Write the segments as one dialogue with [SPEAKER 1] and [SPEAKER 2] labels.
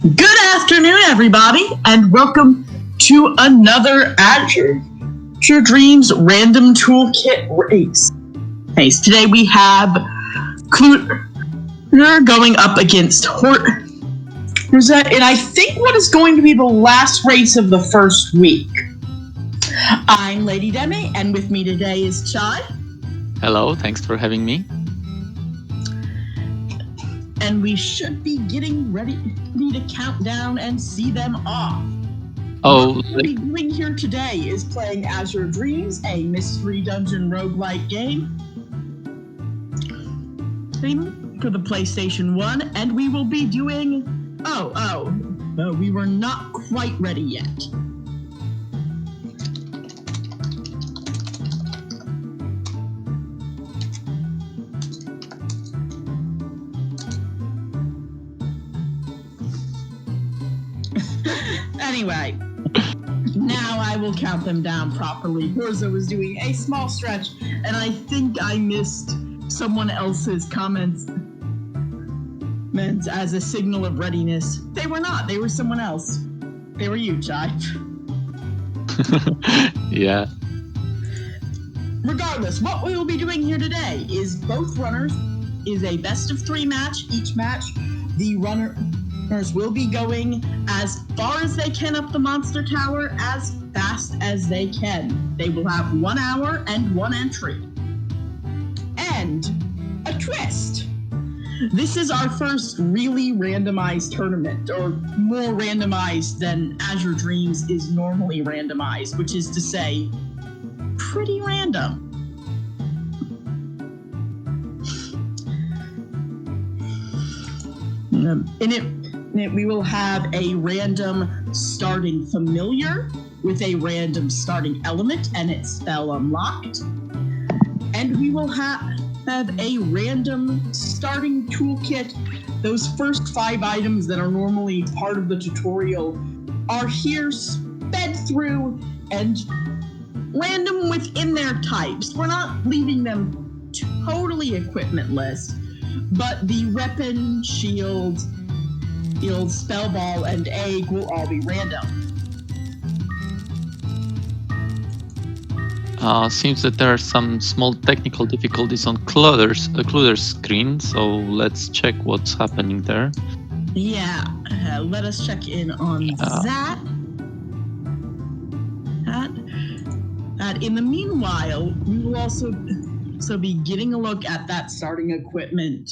[SPEAKER 1] Good afternoon, everybody, and welcome to another Azure Dreams Random Toolkit race. Today we have Kluter going up against Rosette, and I think what is going to be the last race of the first week. I'm Lady Demi, and with me today is Chai.
[SPEAKER 2] Hello, thanks for having me.
[SPEAKER 1] And we should be getting ready to count down and see them off.
[SPEAKER 2] Oh,
[SPEAKER 1] what we'll be doing here today is playing Azure Dreams, a mystery dungeon roguelike game for the PlayStation 1, and we will be doing... we were not quite ready yet. Anyway, now I will count them down properly. Horza was doing a small stretch, and I think I missed someone else's comments meant as a signal of readiness. They were not. They were someone else. They were you, Chai.
[SPEAKER 2] Yeah.
[SPEAKER 1] Regardless, what we will be doing here today is both runners is a best of 3 match. Each match, the runners will be going as far as they can up the monster tower as fast as they can. They will have 1 hour and 1 entry. And a twist. This is our first really randomized tournament, or more randomized than Azure Dreams is normally randomized, which is to say, pretty random. We will have a random starting familiar with a random starting element and its spell unlocked. And we will have a random starting toolkit. Those first 5 items that are normally part of the tutorial are here sped through and random within their types. We're not leaving them totally equipmentless, but the weapon, shield, spell ball, and egg will all be random.
[SPEAKER 2] Seems that there are some small technical difficulties on Kluter's screen, so let's check what's happening there.
[SPEAKER 1] Yeah, let us check in on that. In the meanwhile, we will also be getting a look at that starting equipment.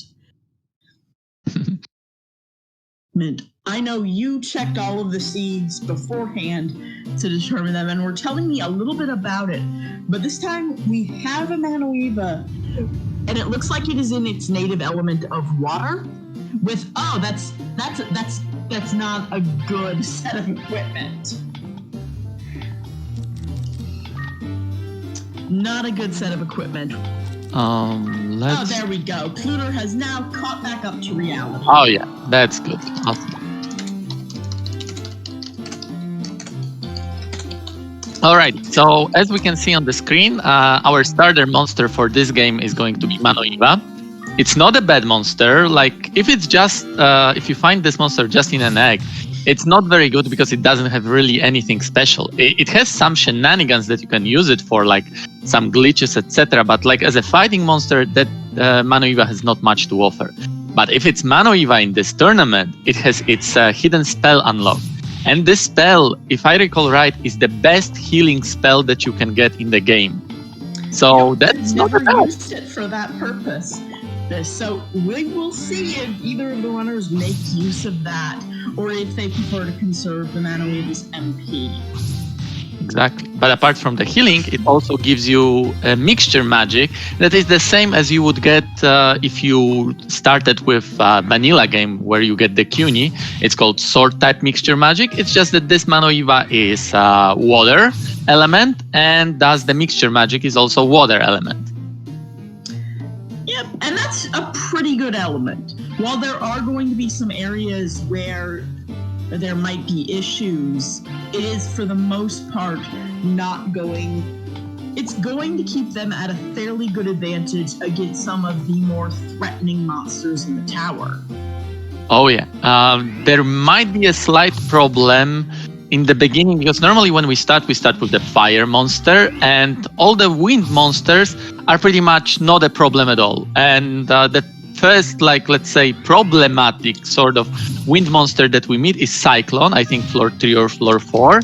[SPEAKER 1] I know you checked all of the seeds beforehand to determine them and were telling me a little bit about it. But this time we have a Manoeva, and it looks like it is in its native element of water. That's not a good set of equipment. Not a good set of equipment. There we go. Kluter has now caught back up to reality.
[SPEAKER 2] Oh yeah, that's good. Awesome. Alright, so as we can see on the screen, our starter monster for this game is going to be Manoeva. It's not a bad monster. Like, if you find this monster just in an egg, it's not very good because it doesn't have really anything special. It has some shenanigans that you can use it for, like some glitches, etc. But like as a fighting monster, that Manoeva has not much to offer. But if it's Manoeva in this tournament, it has its hidden spell unlocked. And this spell, if I recall right, is the best healing spell that you can get in the game. So that's not bad.
[SPEAKER 1] Never used it for that purpose. So we will see if either of the runners make use of that, or if they prefer to conserve the Manoeva's MP.
[SPEAKER 2] Exactly. But apart from the healing, it also gives you a mixture magic that is the same as you would get if you started with vanilla game where you get the Cuny. It's called sword type mixture magic. It's just that this Manoeva is water element, and thus the mixture magic is also water element.
[SPEAKER 1] Yep, and that's a pretty good element. While there are going to be some areas where there might be issues, it is for the most part not going... It's going to keep them at a fairly good advantage against some of the more threatening monsters in the tower.
[SPEAKER 2] Oh yeah, there might be a slight problem in the beginning because normally when we start with the fire monster, and all the wind monsters are pretty much not a problem at all. And the first, like, let's say, problematic sort of wind monster that we meet is Cyclone, I think floor 3 or floor 4.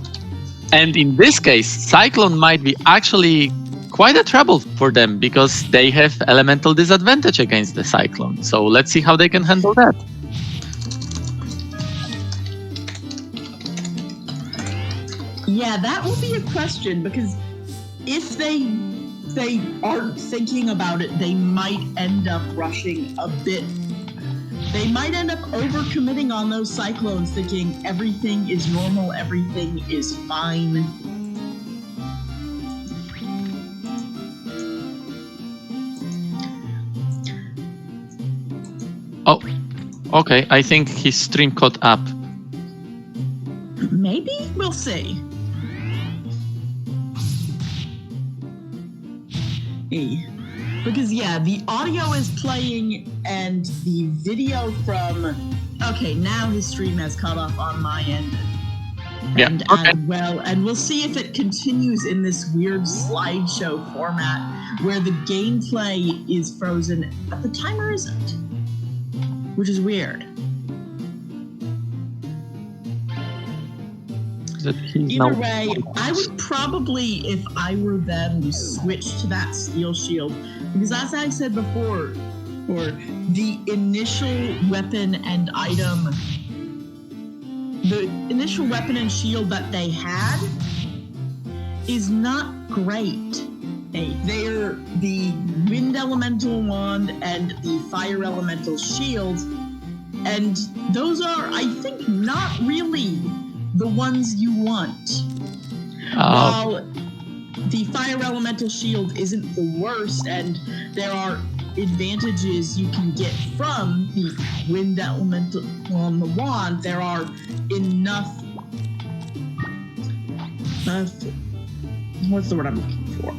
[SPEAKER 2] And in this case, Cyclone might be actually quite a trouble for them because they have elemental disadvantage against the Cyclone. So let's see how they can handle that.
[SPEAKER 1] Yeah, that will be a question, because if they aren't thinking about it, they might end up rushing a bit. They might end up overcommitting on those Cyclones, thinking everything is normal, everything is fine.
[SPEAKER 2] Oh, okay. I think his stream caught up.
[SPEAKER 1] Maybe? We'll see. Because yeah, the audio is playing and the video from... Okay, now his stream has caught up on my end.
[SPEAKER 2] Yeah,
[SPEAKER 1] And
[SPEAKER 2] okay.
[SPEAKER 1] as well, and we'll see if it continues in this weird slideshow format where the gameplay is frozen, but the timer isn't, which is weird. Either way, I would probably, if I were them, switch to that steel shield, because as I said before, or the initial weapon and item, the initial weapon and shield that they had is not great. They're the wind elemental wand and the fire elemental shield, and those are, I think, not really the ones you want. While the fire elemental shield isn't the worst, and there are advantages you can get from the wind elemental on the wand, there are enough what's the word I'm looking for?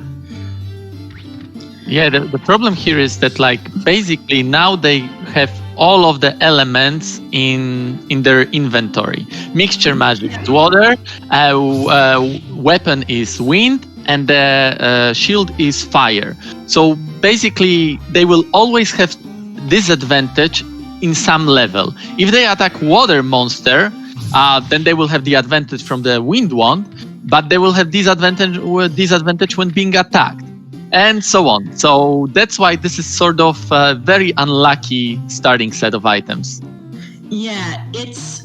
[SPEAKER 2] Yeah, the problem here is that, like, basically now they have all of the elements in their inventory. Mixture magic is water, weapon is wind, and the shield is fire. So basically they will always have disadvantage in some level. If they attack water monster, then they will have the advantage from the wind wand, but they will have disadvantage when being attacked, and so on. So that's why this is sort of a very unlucky starting set of items.
[SPEAKER 1] Yeah, it's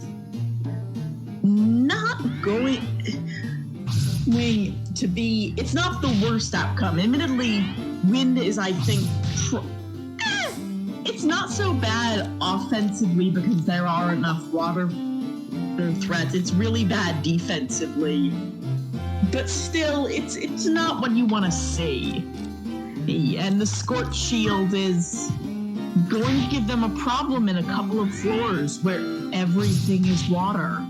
[SPEAKER 1] not going to be... It's not the worst outcome. Admittedly, wind is, I think... It's not so bad offensively because there are enough water threats. It's really bad defensively. But still, it's not what you want to see. And the Scorch Shield is going to give them a problem in a couple of floors where everything is water.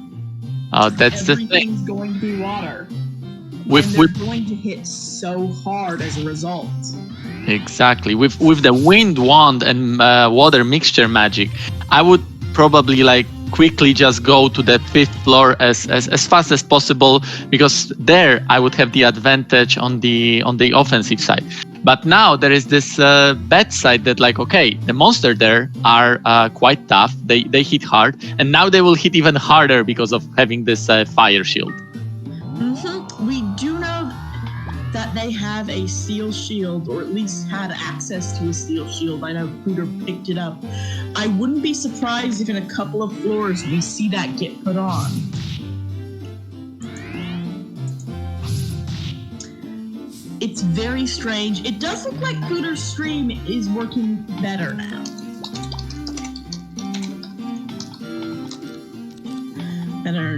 [SPEAKER 2] That's the thing.
[SPEAKER 1] Everything's going to be water. And they're going to hit so hard as a result.
[SPEAKER 2] Exactly. With the wind wand and water mixture magic, I would probably quickly just go to the 5th floor as fast as possible, because there I would have the advantage on the offensive side. But now there is this bad side that, okay, the monster there are quite tough. They hit hard, and now they will hit even harder because of having this fire shield.
[SPEAKER 1] Mm-hmm. We do know that they have a steel shield, or at least had access to a steel shield. I know Kluter picked it up. I wouldn't be surprised if in a couple of floors we see that get put on. It's very strange. It does look like Kluter's stream is working better now.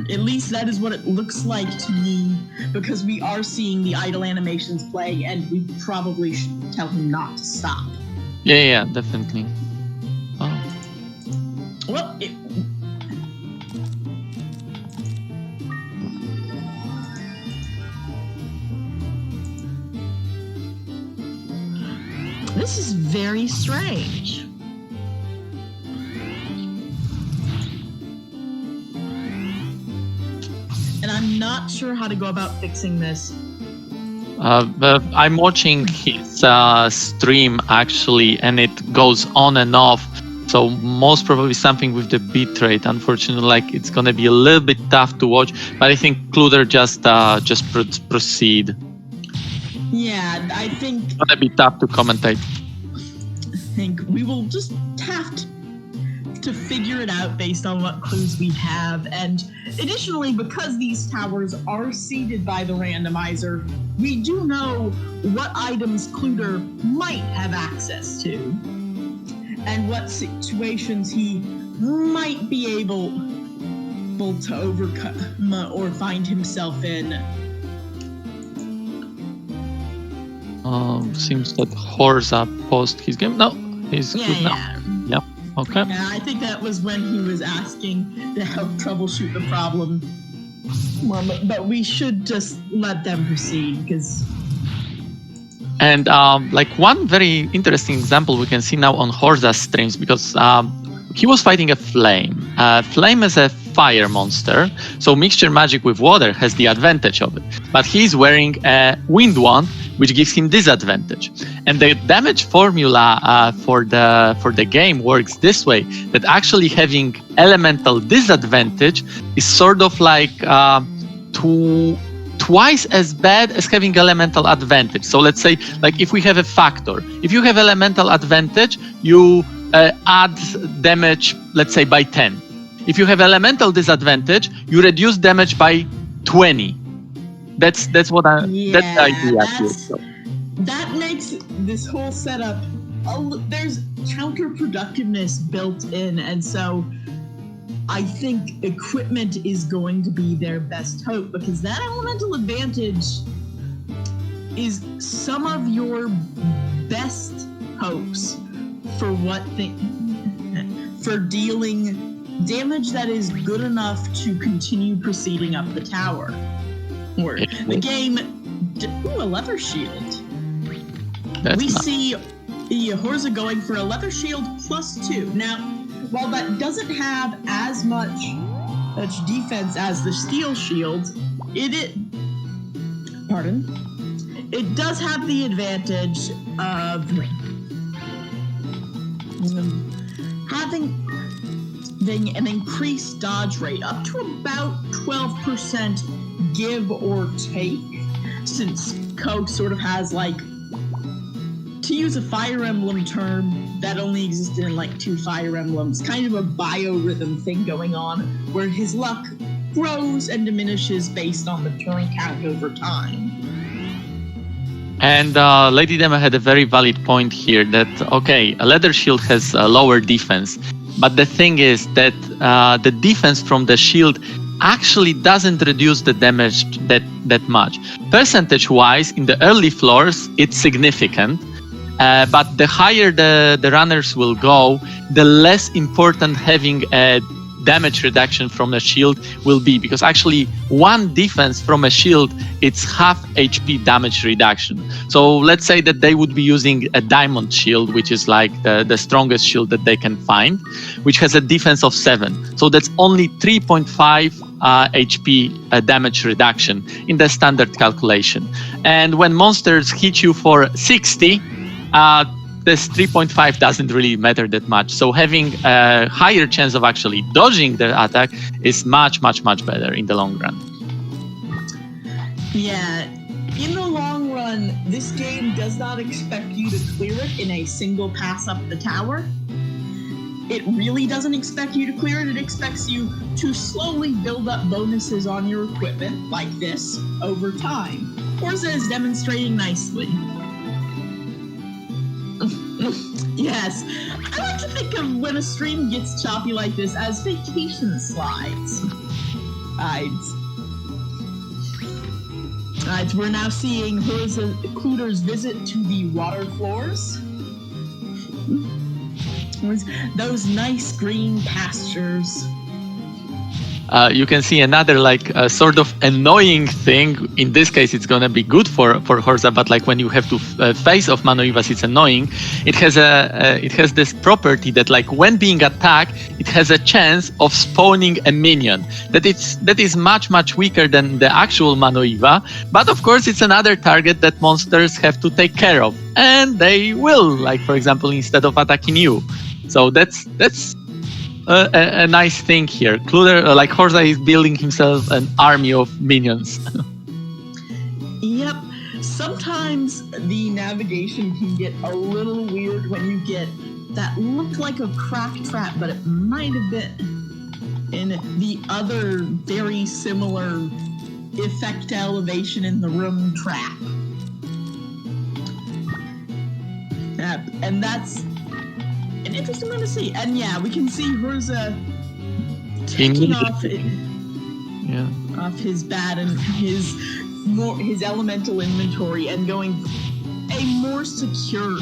[SPEAKER 1] At least that is what it looks like to me, because we are seeing the idle animations play, and we probably should tell him not to stop.
[SPEAKER 2] Yeah, definitely. Oh.
[SPEAKER 1] Well, this is very strange. I'm not sure how to go about fixing this.
[SPEAKER 2] But I'm watching his stream actually, and it goes on and off. So most probably something with the bitrate. Unfortunately, like it's gonna be a little bit tough to watch. But I think Kluter just proceed.
[SPEAKER 1] Yeah, I think
[SPEAKER 2] It's gonna be tough to commentate.
[SPEAKER 1] I think we will just have to figure it out based on what clues we have. And additionally, because these towers are seeded by the randomizer, we do know what items Kluter might have access to and what situations he might be able to overcome or find himself in.
[SPEAKER 2] Seems that Horza paused his game. No, he's good now. Yeah. Okay.
[SPEAKER 1] Yeah, I think that was when he was asking to help troubleshoot the problem. But we should just let them proceed because.
[SPEAKER 2] And like one very interesting example we can see now on Horza's streams, because he was fighting a flame. Flame is a fire monster, so mixture magic with water has the advantage of it. But he's wearing a wind wand, which gives him disadvantage. And the damage formula for the game works this way: that actually having elemental disadvantage is sort of like twice as bad as having elemental advantage. So let's say, like if we have a factor, if you have elemental advantage, you add damage, let's say by 10. If you have elemental disadvantage, you reduce damage by 20. That's that's the idea here. So.
[SPEAKER 1] That makes this whole setup. There's counterproductiveness built in, and so I think equipment is going to be their best hope, because that elemental advantage is some of your best hopes for for dealing damage that is good enough to continue proceeding up the tower. Or the game. Ooh, a leather shield. We see Horza going for a leather shield +2. Now, while that doesn't have as much defense as the steel shield, it does have the advantage of having an increased dodge rate up to about 12%, give or take, since Coke sort of has, like, to use a Fire Emblem term that only existed in like 2 Fire Emblems, kind of a biorhythm thing going on where his luck grows and diminishes based on the turn count over time.
[SPEAKER 2] And Lady Dema had a very valid point here that, okay, a leather shield has a lower defense, but the thing is that the defense from the shield actually doesn't reduce the damage that much. Percentage-wise, in the early floors, it's significant, but the higher the runners will go, the less important having a damage reduction from a shield will be, because actually one defense from a shield, it's half HP damage reduction. So let's say that they would be using a diamond shield, which is like the strongest shield that they can find, which has a defense of 7. So that's only 3.5 HP damage reduction in the standard calculation. And when monsters hit you for 60, this 3.5 doesn't really matter that much. So having a higher chance of actually dodging the attack is much, much, much better in the long run.
[SPEAKER 1] Yeah, in the long run, this game does not expect you to clear it in a single pass up the tower. It really doesn't expect you to clear it. It expects you to slowly build up bonuses on your equipment, like this, over time. Horza is demonstrating nicely. Yes, I like to think of when a stream gets choppy like this as vacation slides. Alright, we're now seeing Kluter's visit to the water floors. Those nice green pastures.
[SPEAKER 2] you can see another like sort of annoying thing. In this case, it's gonna be good for Horza, but like when you have to face off Manoivas, it's annoying. It has this property that like when being attacked, it has a chance of spawning a minion. That is much weaker than the actual Manoiva, but of course it's another target that monsters have to take care of, and they will. Like for example, instead of attacking you. So that's a nice thing here. Kluter, like Horza, is building himself an army of minions.
[SPEAKER 1] Yep. Sometimes the navigation can get a little weird when you get that looked like a crack trap, but it might have been in the other very similar effect elevation in the room trap. And that's an interesting one to see. And yeah, we can see Horza taking off his bat and his elemental inventory and going a more secure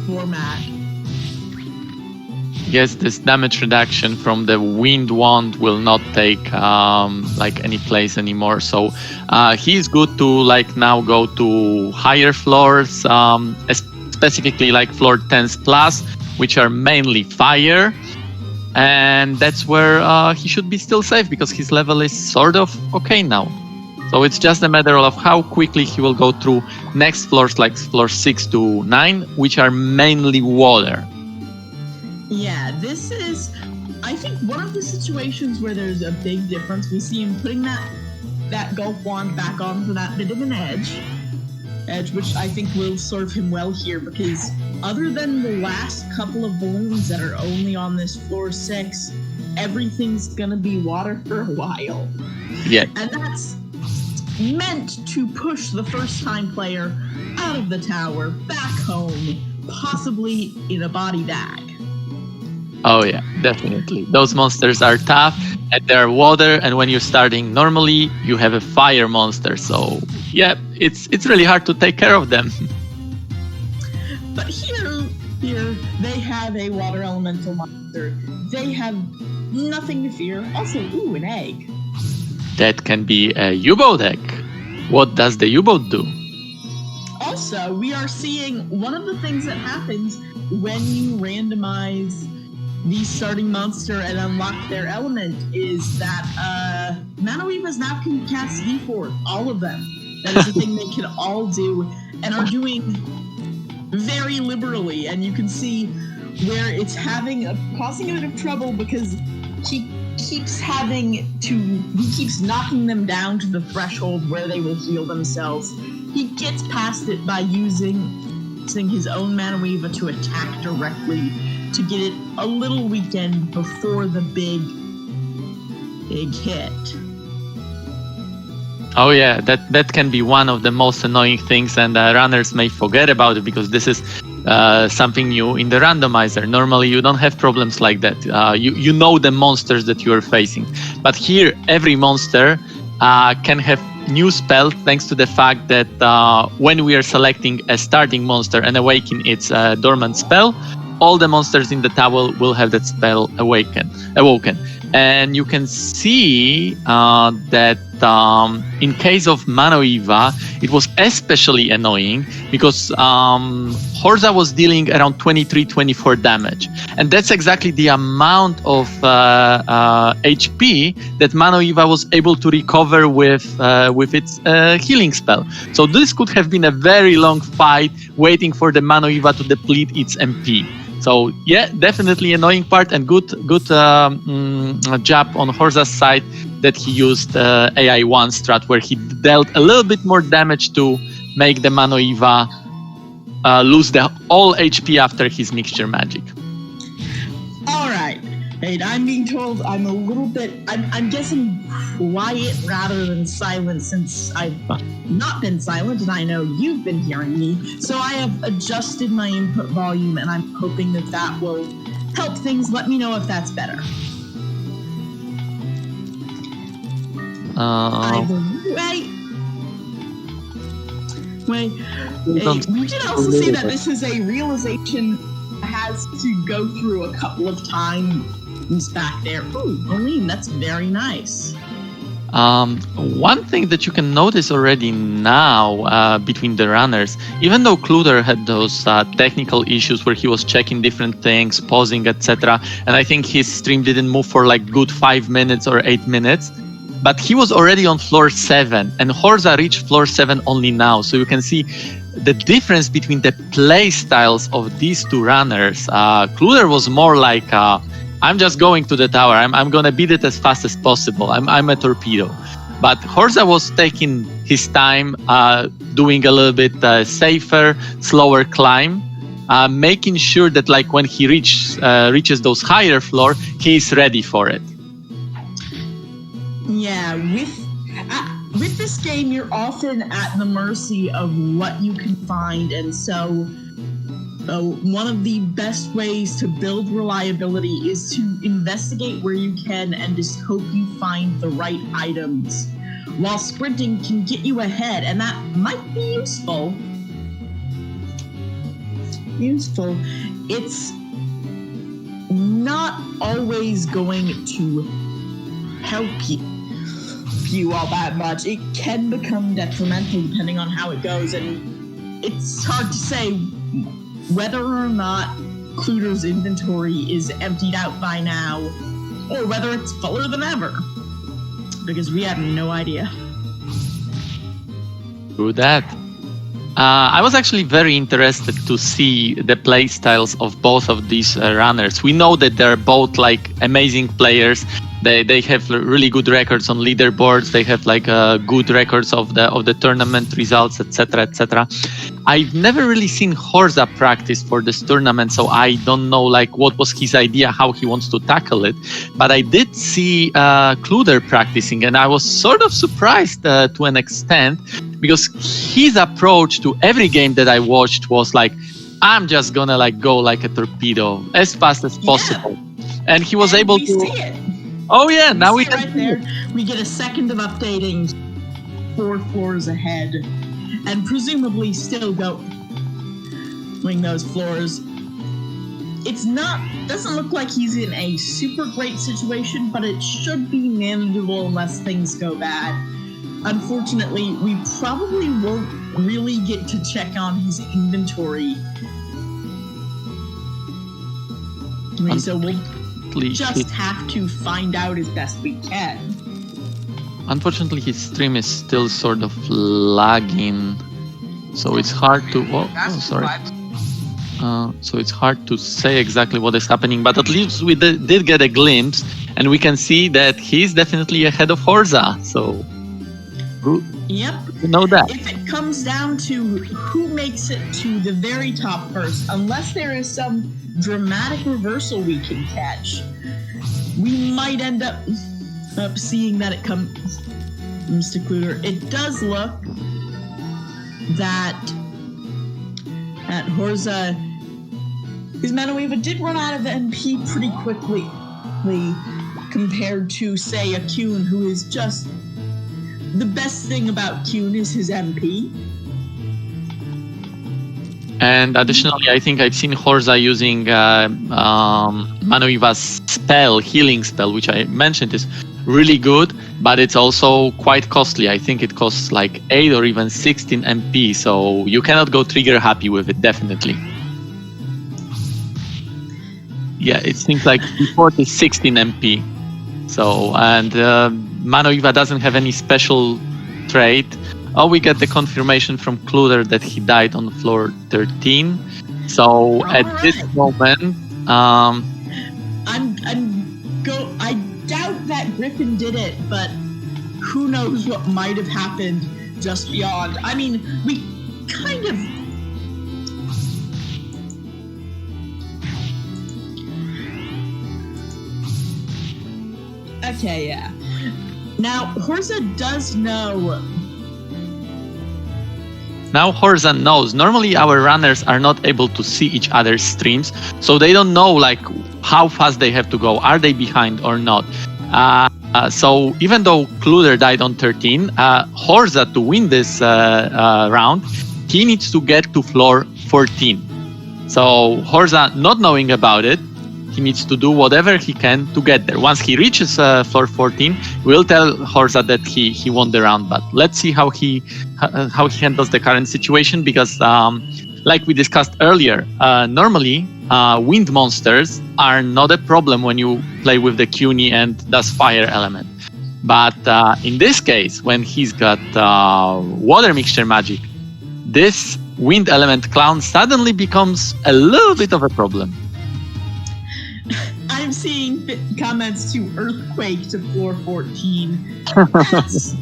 [SPEAKER 1] format.
[SPEAKER 2] Yes, this damage reduction from the wind wand will not take like any place anymore. So he's good to like now go to higher floors, specifically like floor 10s plus, which are mainly fire, and that's where he should be still safe because his level is sort of okay now. So it's just a matter of how quickly he will go through next floors, like floor 6 to 9, which are mainly water.
[SPEAKER 1] Yeah, this is, I think, one of the situations where there's a big difference. We see him putting that Gulf Wand back on for that bit of an edge, which I think will serve him well here, because other than the last couple of balloons that are only on this floor 6, everything's gonna be water for a while.
[SPEAKER 2] Yeah.
[SPEAKER 1] And that's meant to push the first-time player out of the tower, back home, possibly in a body bag.
[SPEAKER 2] Oh yeah, definitely. Those monsters are tough and they're water, and when you're starting normally, you have a fire monster. So yeah, it's really hard to take care of them.
[SPEAKER 1] But here they have a water elemental monster. They have nothing to fear. Also, ooh, an egg.
[SPEAKER 2] That can be a U-boat egg. What does the U-boat do?
[SPEAKER 1] Also, we are seeing one of the things that happens when you randomize the starting monster and unlock their element is that Manoivas now can cast D4, all of them. That is a thing they can all do and are doing very liberally. And you can see where it's causing a bit of trouble because he keeps knocking them down to the threshold where they will heal themselves. He gets past it by using his own Manoiva to attack directly to get it a little weakened before the big hit.
[SPEAKER 2] Oh yeah, that can be one of the most annoying things, and runners may forget about it because this is something new in the randomizer. Normally you don't have problems like that. You know the monsters that you are facing, but here every monster can have new spell thanks to the fact that when we are selecting a starting monster and awaken its dormant spell, all the monsters in the tower will have that spell awoken. And you can see that in case of Manoiva, it was especially annoying because Horza was dealing around 23-24 damage. And that's exactly the amount of HP that Manoiva was able to recover with its healing spell. So this could have been a very long fight waiting for the Manoiva to deplete its MP. So yeah, definitely annoying part, and good job on Horza's side that he used AI1 strat where he dealt a little bit more damage to make the Manoiva lose all HP after his mixture magic.
[SPEAKER 1] All right. Hey, I'm being told I'm a little bit, I'm guessing quiet rather than silent since I've not been silent and I know you've been hearing me. So I have adjusted my input volume and I'm hoping that will help things. Let me know if that's better. Wait. We did also see that this is a realization that has to go through a couple of times He's back there. Ooh, Aline, that's very nice.
[SPEAKER 2] One thing that you can notice already now between the runners, even though Kluter had those technical issues where he was checking different things, pausing, etc., and I think his stream didn't move for like good 5 minutes or 8 minutes, but he was already on floor 7, and Horza reached floor 7 only now. So you can see the difference between the play styles of these two runners. Kluter was more like, I'm just going to the tower. I'm going to beat it as fast as possible. I'm a torpedo. But Horza was taking his time, doing a little bit safer, slower climb, making sure that like when he reaches those higher floor, he's ready for it.
[SPEAKER 1] Yeah, with this game, you're often at the mercy of what you can find, and so one of the best ways to build reliability is to investigate where you can and just hope you find the right items. While sprinting can get you ahead, and that might be useful. It's not always going to help you all that much. It can become detrimental depending on how it goes, and it's hard to say whether or not Kluter's inventory is emptied out by now, or whether it's fuller than ever, because we have no idea.
[SPEAKER 2] True that. I was actually very interested to see the play styles of both of these runners. We know that they're both like amazing players. They have really good records on leaderboards. They have like good records of the tournament results, etc., etc. I've never really seen Horza practice for this tournament, so I don't know like what was his idea, how he wants to tackle it. But I did see Kluter practicing, and I was sort of surprised to an extent, because his approach to every game that I watched was like, I'm just gonna like go like a torpedo as fast as possible, and he was able to.
[SPEAKER 1] See it.
[SPEAKER 2] Oh yeah, now we
[SPEAKER 1] can right there. We get a second of updating 4 floors ahead, and presumably still going those floors. Doesn't look like he's in a super great situation, but it should be manageable unless things go bad. Unfortunately, we probably won't really get to check on his inventory. So we'll just have to find out as best we can.
[SPEAKER 2] Unfortunately, his stream is still sort of lagging, so it's hard to. So it's hard to say exactly what is happening, but at least we did get a glimpse, and we can see that he's definitely ahead of Horza. So,
[SPEAKER 1] yep.
[SPEAKER 2] You know that.
[SPEAKER 1] If it comes down to who makes it to the very top first, unless there is some dramatic reversal we can catch, we might end up seeing that it comes to Kluter. It does look that Horza, his Manueva did run out of MP pretty quickly compared to, say, a Kuhn, who is just... The best thing about Kuhn is his MP.
[SPEAKER 2] And additionally, I think I've seen Horza using Manueva's healing spell, which I mentioned is really good, but it's also quite costly. I think it costs like 8 or even 16 MP, so you cannot go trigger happy with it, definitely. Yeah, it seems like default is 16 MP. So, and Manueva doesn't have any special trait. Oh, we get the confirmation from Kluter that he died on floor 13. So at this moment,
[SPEAKER 1] I doubt that Griffin did it, but who knows what might have happened just beyond. I mean, we kind of... Okay, yeah. Now, Horza does know...
[SPEAKER 2] Now Horza knows. Normally our runners are not able to see each other's streams, so they don't know like how fast they have to go. Are they behind or not? So even though Kluter died on 13, Horza, to win this round, he needs to get to floor 14. So Horza, not knowing about it, he needs to do whatever he can to get there. Once he reaches floor 14, we'll tell Horza that he won the round. But let's see how he handles the current situation, because like we discussed earlier, normally wind monsters are not a problem when you play with the Cuny and does fire element. But in this case, when he's got water mixture magic, this wind element clown suddenly becomes a little bit of a problem.
[SPEAKER 1] I'm seeing comments to Earthquake to floor 14. That's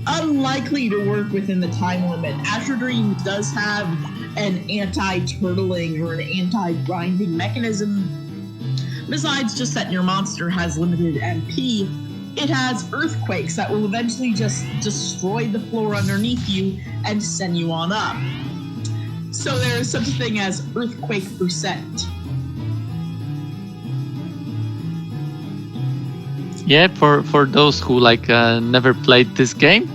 [SPEAKER 1] unlikely to work within the time limit. Azure Dreams does have an anti-turtling or an anti-grinding mechanism. Besides just that your monster has limited MP, it has earthquakes that will eventually just destroy the floor underneath you and send you on up. So there is such a thing as earthquake percent.
[SPEAKER 2] Yeah, for those who never played this game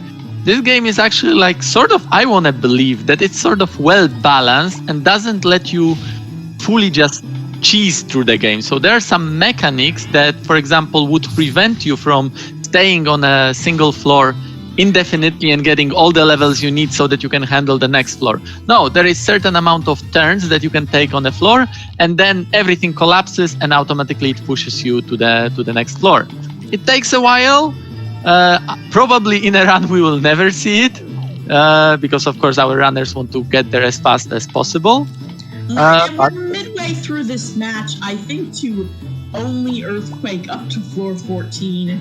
[SPEAKER 2] is actually sort of, I want to believe that it's sort of well balanced and doesn't let you fully just cheese through the game. So there are some mechanics that, for example, would prevent you from staying on a single floor indefinitely and getting all the levels you need so that you can handle the next floor. No, there is certain amount of turns that you can take on the floor, and then everything collapses and automatically it pushes you to the next floor. It takes a while. Probably in a run we will never see it, because of course our runners want to get there as fast as possible.
[SPEAKER 1] We're midway through this match. I think to only earthquake up to floor 14,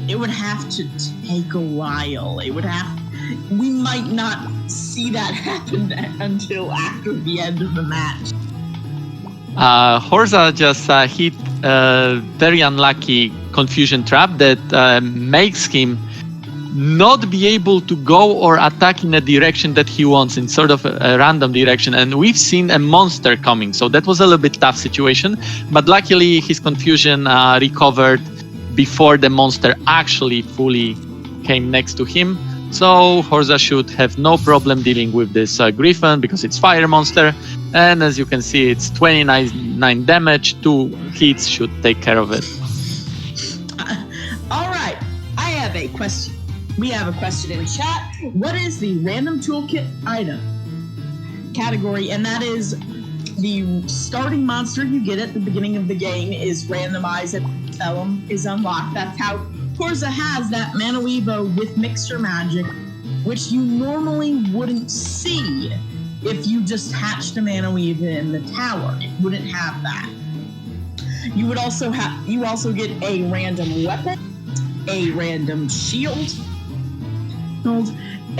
[SPEAKER 1] it would have to take a while. We might not see that happen until after the end of the match.
[SPEAKER 2] Horza just hit a very unlucky confusion trap that makes him not be able to go or attack in a direction that he wants, in sort of a random direction. And we've seen a monster coming, so that was a little bit tough situation. But luckily his confusion recovered before the monster actually fully came next to him. So Horza should have no problem dealing with this Griffin, because it's fire monster. And as you can see, it's 29 damage, 2 hits should take care of it.
[SPEAKER 1] All right, I have a question. We have a question in chat. What is the random toolkit item category? And that is the starting monster you get at the beginning of the game is randomized and Spellum is unlocked. That's how Horza has that Mana Weavo with mixture magic, which you normally wouldn't see if you just hatched a Mana Weave in the tower. It wouldn't have that. You also get a random weapon, a random shield,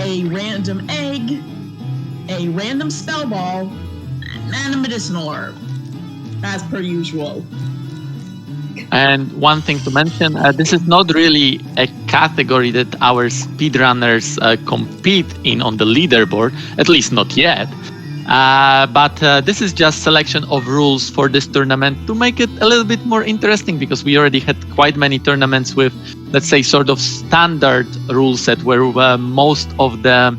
[SPEAKER 1] a random egg, a random spell ball, and a medicinal herb, as per usual.
[SPEAKER 2] And one thing to mention, this is not really a category that our speedrunners compete in on the leaderboard, at least not yet. But this is just selection of rules for this tournament to make it a little bit more interesting, because we already had quite many tournaments with, let's say, sort of standard rule set where most of the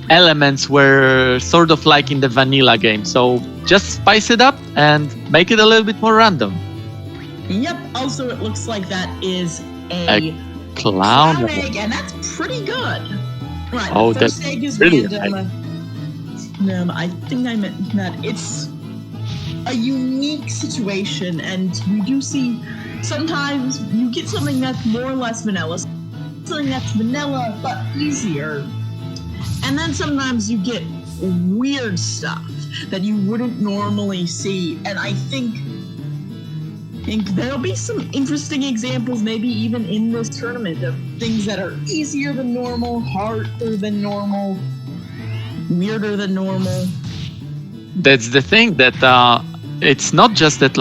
[SPEAKER 2] elements were sort of like in the vanilla game. So just spice it up and make it a little bit more random.
[SPEAKER 1] Yep. Also, it looks like that is a
[SPEAKER 2] clown
[SPEAKER 1] egg, and that's pretty good. Right.
[SPEAKER 2] Oh,
[SPEAKER 1] the
[SPEAKER 2] that's
[SPEAKER 1] first egg is
[SPEAKER 2] really
[SPEAKER 1] random. No, I think I meant that it's a unique situation, and we do see sometimes you get something that's more or less vanilla, something that's vanilla but easier, and then sometimes you get weird stuff that you wouldn't normally see. And I think there'll be some interesting examples, maybe even in this tournament, of things that are easier than normal, harder than normal, weirder than normal.
[SPEAKER 2] That's the thing, that it's not just that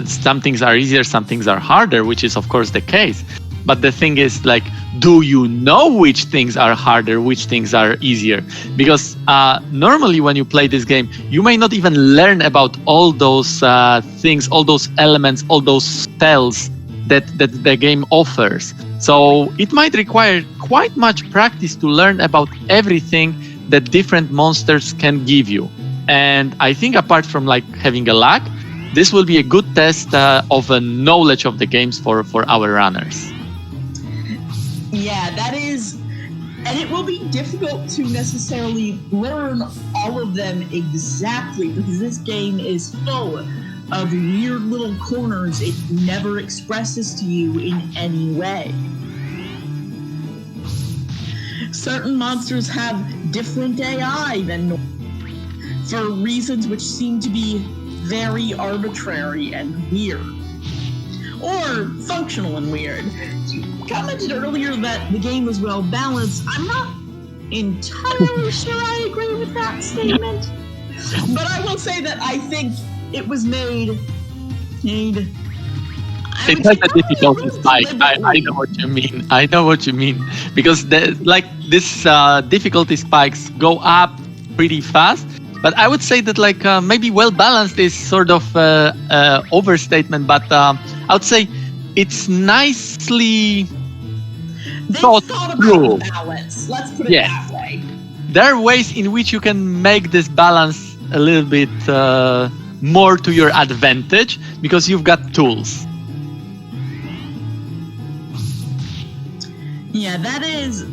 [SPEAKER 2] some things are easier, some things are harder, which is of course the case. But the thing is, do you know which things are harder, which things are easier? Because normally when you play this game, you may not even learn about all those things, all those elements, all those spells that the game offers. So it might require quite much practice to learn about everything that different monsters can give you. And I think apart from having a luck, this will be a good test of a knowledge of the games for our runners.
[SPEAKER 1] Yeah, that is, and it will be difficult to necessarily learn all of them exactly because this game is full of weird little corners it never expresses to you in any way. Certain monsters have different AI than normal for reasons which seem to be very arbitrary and weird. Or functional and weird. You commented earlier that the game was well balanced. I'm not entirely sure I agree with that statement. But I will say that I think it was made
[SPEAKER 2] it has a difficulty spike. I know what you mean. I know what you mean. Because this difficulty spikes go up pretty fast. But I would say that maybe well balanced is sort of overstatement. But I would say it's nicely thought through.
[SPEAKER 1] Balance. Let's put it that way.
[SPEAKER 2] There are ways in which you can make this balance a little bit more to your advantage because you've got tools.
[SPEAKER 1] Yeah, that is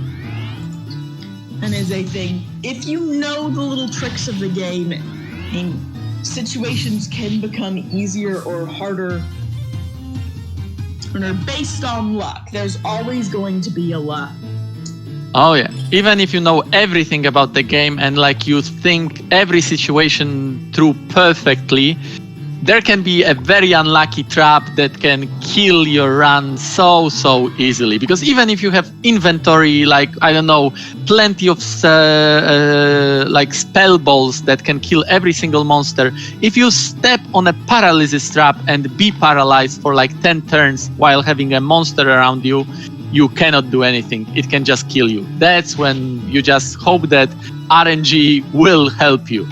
[SPEAKER 1] a thing. If you know the little tricks of the game, situations can become easier or harder based on luck. There's always going to be a luck.
[SPEAKER 2] Oh yeah, even if you know everything about the game and you think every situation through perfectly, there can be a very unlucky trap that can kill your run so easily. Because even if you have inventory, plenty of spell balls that can kill every single monster, if you step on a paralysis trap and be paralyzed for 10 turns while having a monster around you, you cannot do anything. It can just kill you. That's when you just hope that RNG will help you.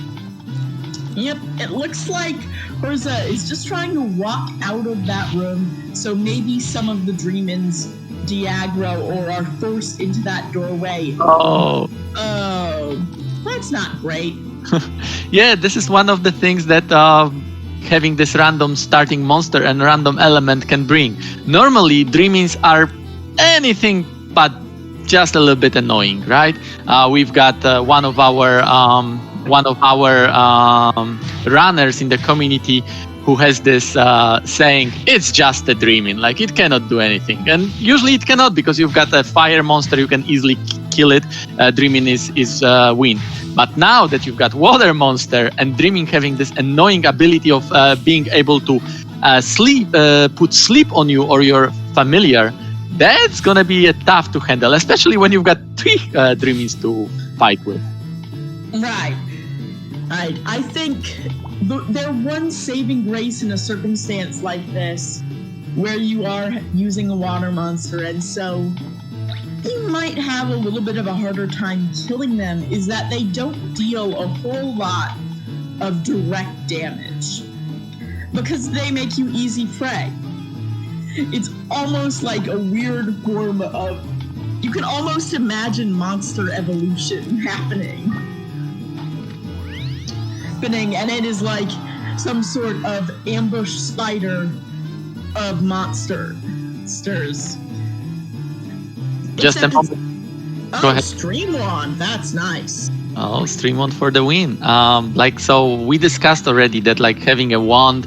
[SPEAKER 1] Yep, it looks like Urza is just trying to walk out of that room, so maybe some of the Dreamins de-aggro or are forced into that doorway.
[SPEAKER 2] Oh,
[SPEAKER 1] that's not great.
[SPEAKER 2] Yeah, this is one of the things that having this random starting monster and random element can bring. Normally, Dreamins are anything but just a little bit annoying, right? We've got one of our runners in the community who has this saying, it's just a Dreamin, it cannot do anything. And usually it cannot, because you've got a fire monster, you can easily kill it. Dreamin is win. But now that you've got water monster and Dreamin having this annoying ability of being able to put sleep on you or your familiar, that's gonna be tough to handle, especially when you've got 3 Dreamins to fight with.
[SPEAKER 1] Right. I think their one saving grace in a circumstance like this, where you are using a water monster, and so you might have a little bit of a harder time killing them, is that they don't deal a whole lot of direct damage because they make you easy prey. It's almost like a weird form of, you can almost imagine monster evolution happening, and it is like some sort of ambush spider of monsters.
[SPEAKER 2] Just a moment. Go ahead.
[SPEAKER 1] Streamwand, that's nice.
[SPEAKER 2] Oh, Streamwand for the win. So we discussed already that having a wand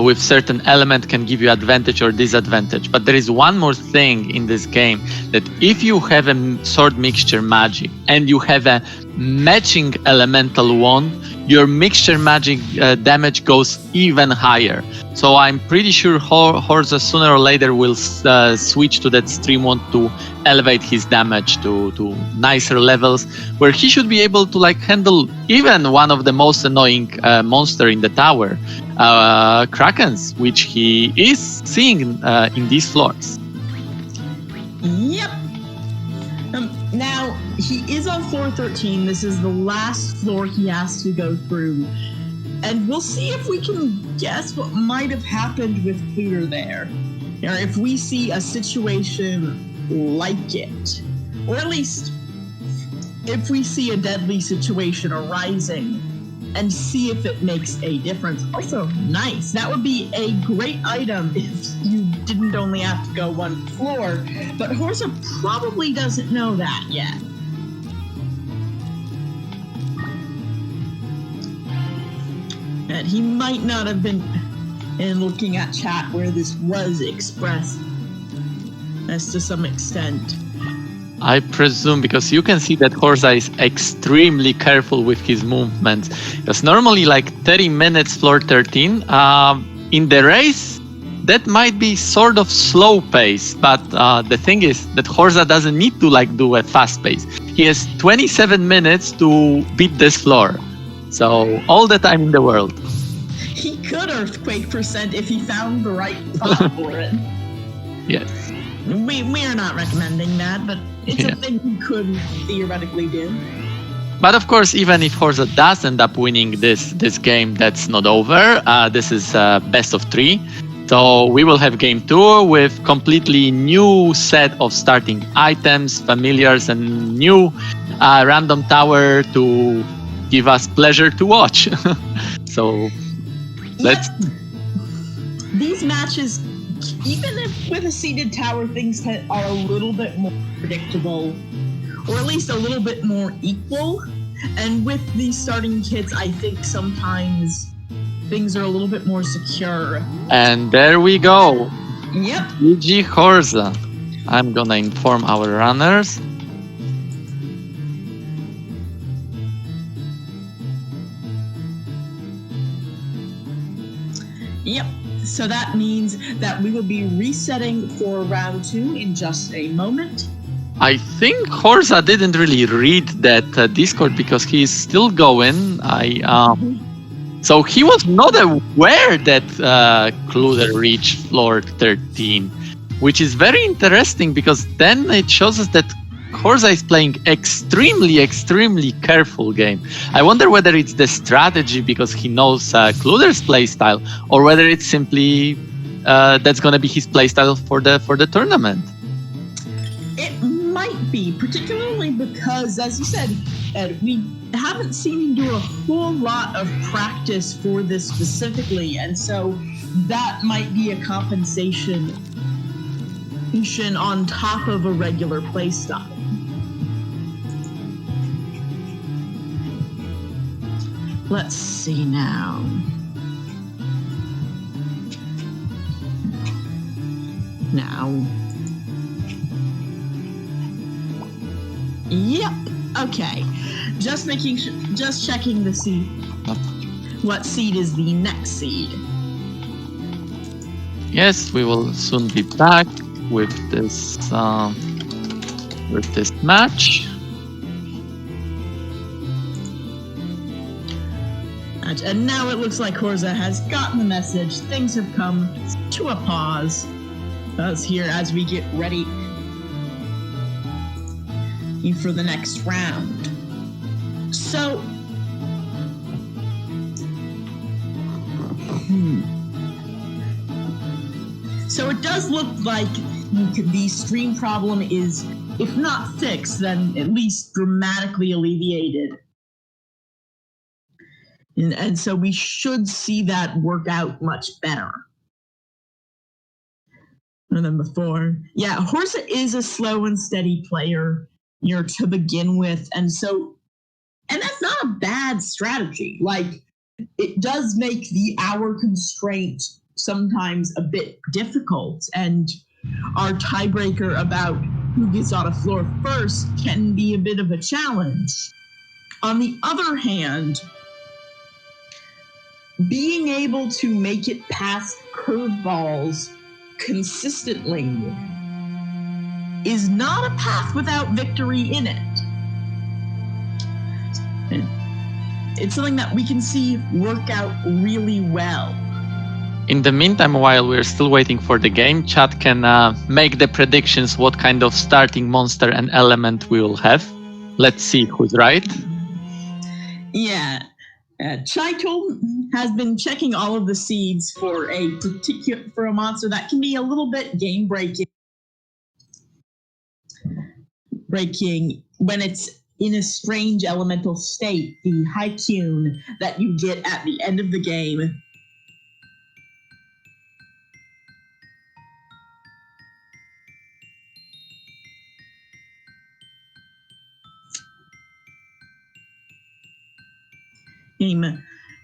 [SPEAKER 2] with certain element can give you advantage or disadvantage. But there is one more thing in this game, that if you have a sword mixture magic and you have a matching elemental wand, your mixture magic damage goes even higher. So I'm pretty sure Horza sooner or later will switch to that stream wand to elevate his damage to nicer levels, where he should be able to handle even one of the most annoying monster in the tower, Krakens, which he is seeing in these floors.
[SPEAKER 1] Yep. Now, he is on floor 13. This is the last floor he has to go through. And we'll see if we can guess what might have happened with Kluter there. Or if we see a situation like it. Or at least, if we see a deadly situation arising and see if it makes a difference. Also, nice. That would be a great item if you didn't only have to go one floor, but Horza probably doesn't know that yet. And he might not have been looking at chat where this was expressed as to some extent.
[SPEAKER 2] I presume, because you can see that Horza is extremely careful with his movements. Because normally, like 30 minutes floor 13, in the race, that might be sort of slow pace. But the thing is that Horza doesn't need to like do a fast pace. He has 27 minutes to beat this floor. So all the time in the world.
[SPEAKER 1] He could earthquake percent if he found the right spot for it.
[SPEAKER 2] Yes.
[SPEAKER 1] We are not recommending that, but it's a thing he could theoretically do.
[SPEAKER 2] But of course, even if Horza does end up winning this game, that's not over. This is best of 3. So we will have game 2 with completely new set of starting items, familiars, and new random tower to give us pleasure to watch. So let's...
[SPEAKER 1] These matches, even if with a seeded tower, things are a little bit more predictable, or at least a little bit more equal. And with these starting kits, I think sometimes things are a little bit more secure.
[SPEAKER 2] And there we go.
[SPEAKER 1] Yep.
[SPEAKER 2] GG Horza. I'm gonna inform our runners.
[SPEAKER 1] Yep. So that means that we will be resetting for round 2 in just a moment.
[SPEAKER 2] I think Horza didn't really read that Discord because he's still going. So he was not aware that Kluter reached floor 13, which is very interesting because then it shows us that Horza is playing extremely careful game. I wonder whether it's the strategy because he knows Kluter's playstyle, or whether it's simply that's going to be his playstyle for the tournament.
[SPEAKER 1] It might be, particularly because, as you said, Ed, we haven't seen him do a whole lot of practice for this specifically, and so that might be a compensation on top of a regular playstyle. Let's see now. Yep. Okay. Just checking the seed. What seed is the next seed?
[SPEAKER 2] Yes, we will soon be back with this match.
[SPEAKER 1] And now it looks like Horza has gotten the message. Things have come to a pause. Us here as we get ready for the next round. So, so it does look like the stream problem is, if not fixed, then at least dramatically alleviated. And so we should see that work out much better than before. Yeah, Horza is a slow and steady player, to begin with, and that's not a bad strategy. Like, it does make the hour constraint sometimes a bit difficult, and our tiebreaker about who gets on a floor first can be a bit of a challenge. On the other hand, being able to make it past curveballs consistently is not a path without victory in it. It's something that we can see work out really well.
[SPEAKER 2] In the meantime, while we're still waiting for the game, chat can make the predictions what kind of starting monster and element we will have. Let's see who's right.
[SPEAKER 1] Yeah. Chaitul has been checking all of the seeds for a monster that can be a little bit game breaking when it's in a strange elemental state, the Haikun that you get at the end of the game.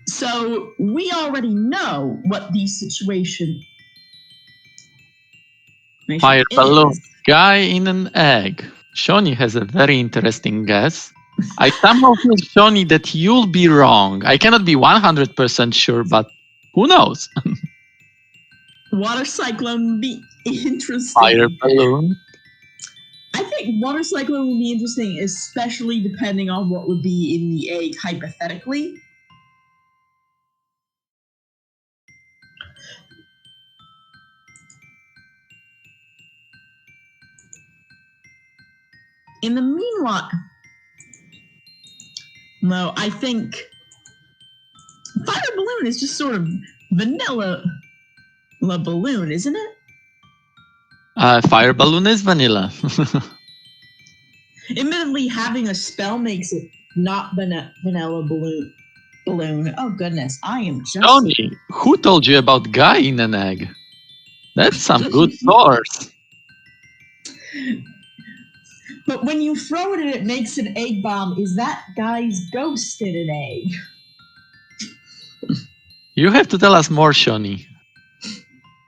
[SPEAKER 1] So we already know what the situation
[SPEAKER 2] Fire balloon.
[SPEAKER 1] is.
[SPEAKER 2] Guy in an egg. Shoni has a very interesting guess. I somehow feel, Shoni, that you'll be wrong. I cannot be 100% sure, but who knows?
[SPEAKER 1] Water cyclone would be interesting.
[SPEAKER 2] Fire balloon.
[SPEAKER 1] I think water cyclone would be interesting, especially depending on what would be in the egg hypothetically. In the meanwhile, no, I think fire balloon is just sort of vanilla balloon, isn't it?
[SPEAKER 2] Fire balloon is vanilla.
[SPEAKER 1] Admittedly, having a spell makes it not vanilla balloon. Oh goodness, I am just.
[SPEAKER 2] Shoni, who told you about guy in an egg? That's some good source.
[SPEAKER 1] But when you throw it and it makes an egg bomb, is that guy's ghost in an egg?
[SPEAKER 2] You have to tell us more, Shoni.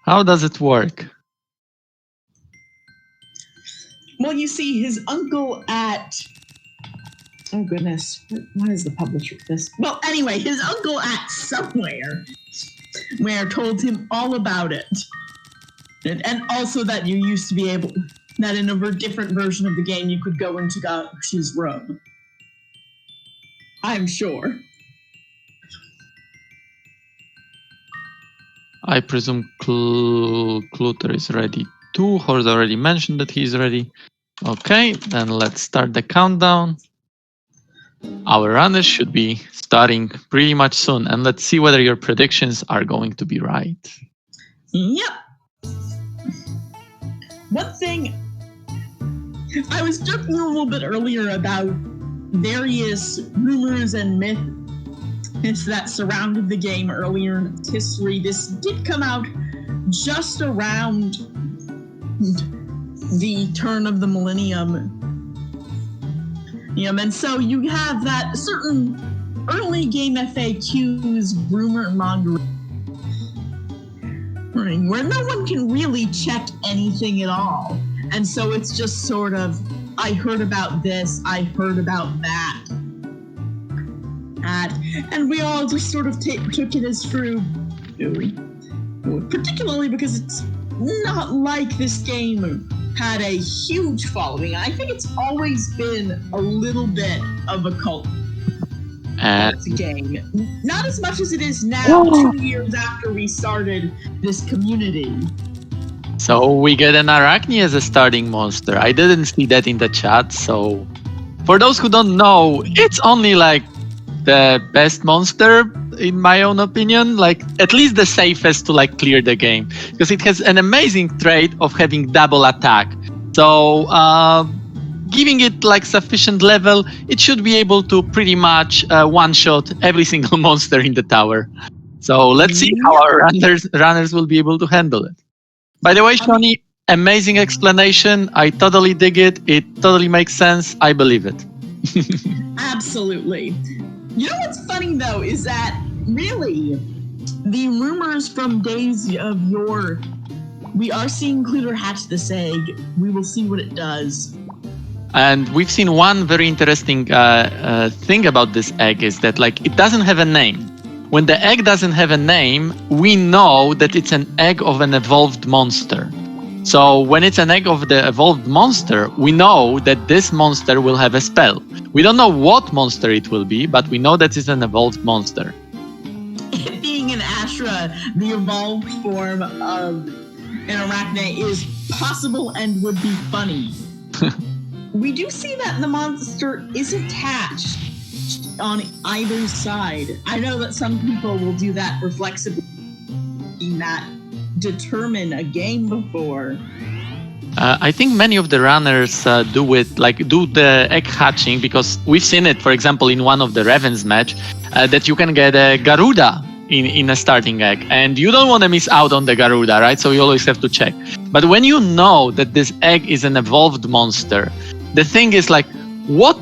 [SPEAKER 2] How does it work?
[SPEAKER 1] Well, you see, his uncle at... Oh, goodness. What is the publisher of this? Well, anyway, his uncle at somewhere where told him all about it. And also that you used to be able... That in a different version of the game, you could go into Gauch's room. I'm sure.
[SPEAKER 2] I presume Kluter is ready too. Horst already mentioned that he's ready. Okay, then let's start the countdown. Our runners should be starting pretty much soon. And let's see whether your predictions are going to be right.
[SPEAKER 1] Yep. One thing... I was joking a little bit earlier about various rumors and myths that surrounded the game earlier in its history. This did come out just around the turn of the millennium. And so you have that certain early game FAQs rumor mongering where no one can really check anything at all. And so it's just sort of, I heard about this, I heard about that. And we all just sort of took it as true. Particularly because it's not like this game had a huge following. I think it's always been a little bit of a cult game. Not as much as it is now, 2 years after we started this community.
[SPEAKER 2] So we get an Arachne as a starting monster. I didn't see that in the chat. So for those who don't know, it's only like the best monster in my own opinion, like at least the safest to like clear the game, because it has an amazing trait of having double attack. So giving it like sufficient level, it should be able to pretty much one-shot every single monster in the tower. So let's see how our runners will be able to handle it. By the way, Shoni, amazing explanation. I totally dig it. It totally makes sense. I believe it.
[SPEAKER 1] Absolutely. You know what's funny, though, is that really the rumors from days of yore, we are seeing Kluter hatch this egg. We will see what it does.
[SPEAKER 2] And we've seen one very interesting thing about this egg is that like it doesn't have a name. When the egg doesn't have a name, we know that it's an egg of an evolved monster. So when it's an egg of the evolved monster, we know that this monster will have a spell. We don't know what monster it will be, but we know that it's an evolved monster.
[SPEAKER 1] It being an Ashra, the evolved form of an Arachne is possible and would be funny. We do see that the monster is attached on either side. I know that some people will do that reflexively, not determine a game before.
[SPEAKER 2] I think many of the runners do the egg hatching, because we've seen it, for example, in one of the Ravens match, that you can get a Garuda in a starting egg, and you don't want to miss out on the Garuda, right? So you always have to check. But when you know that this egg is an evolved monster, the thing is like, what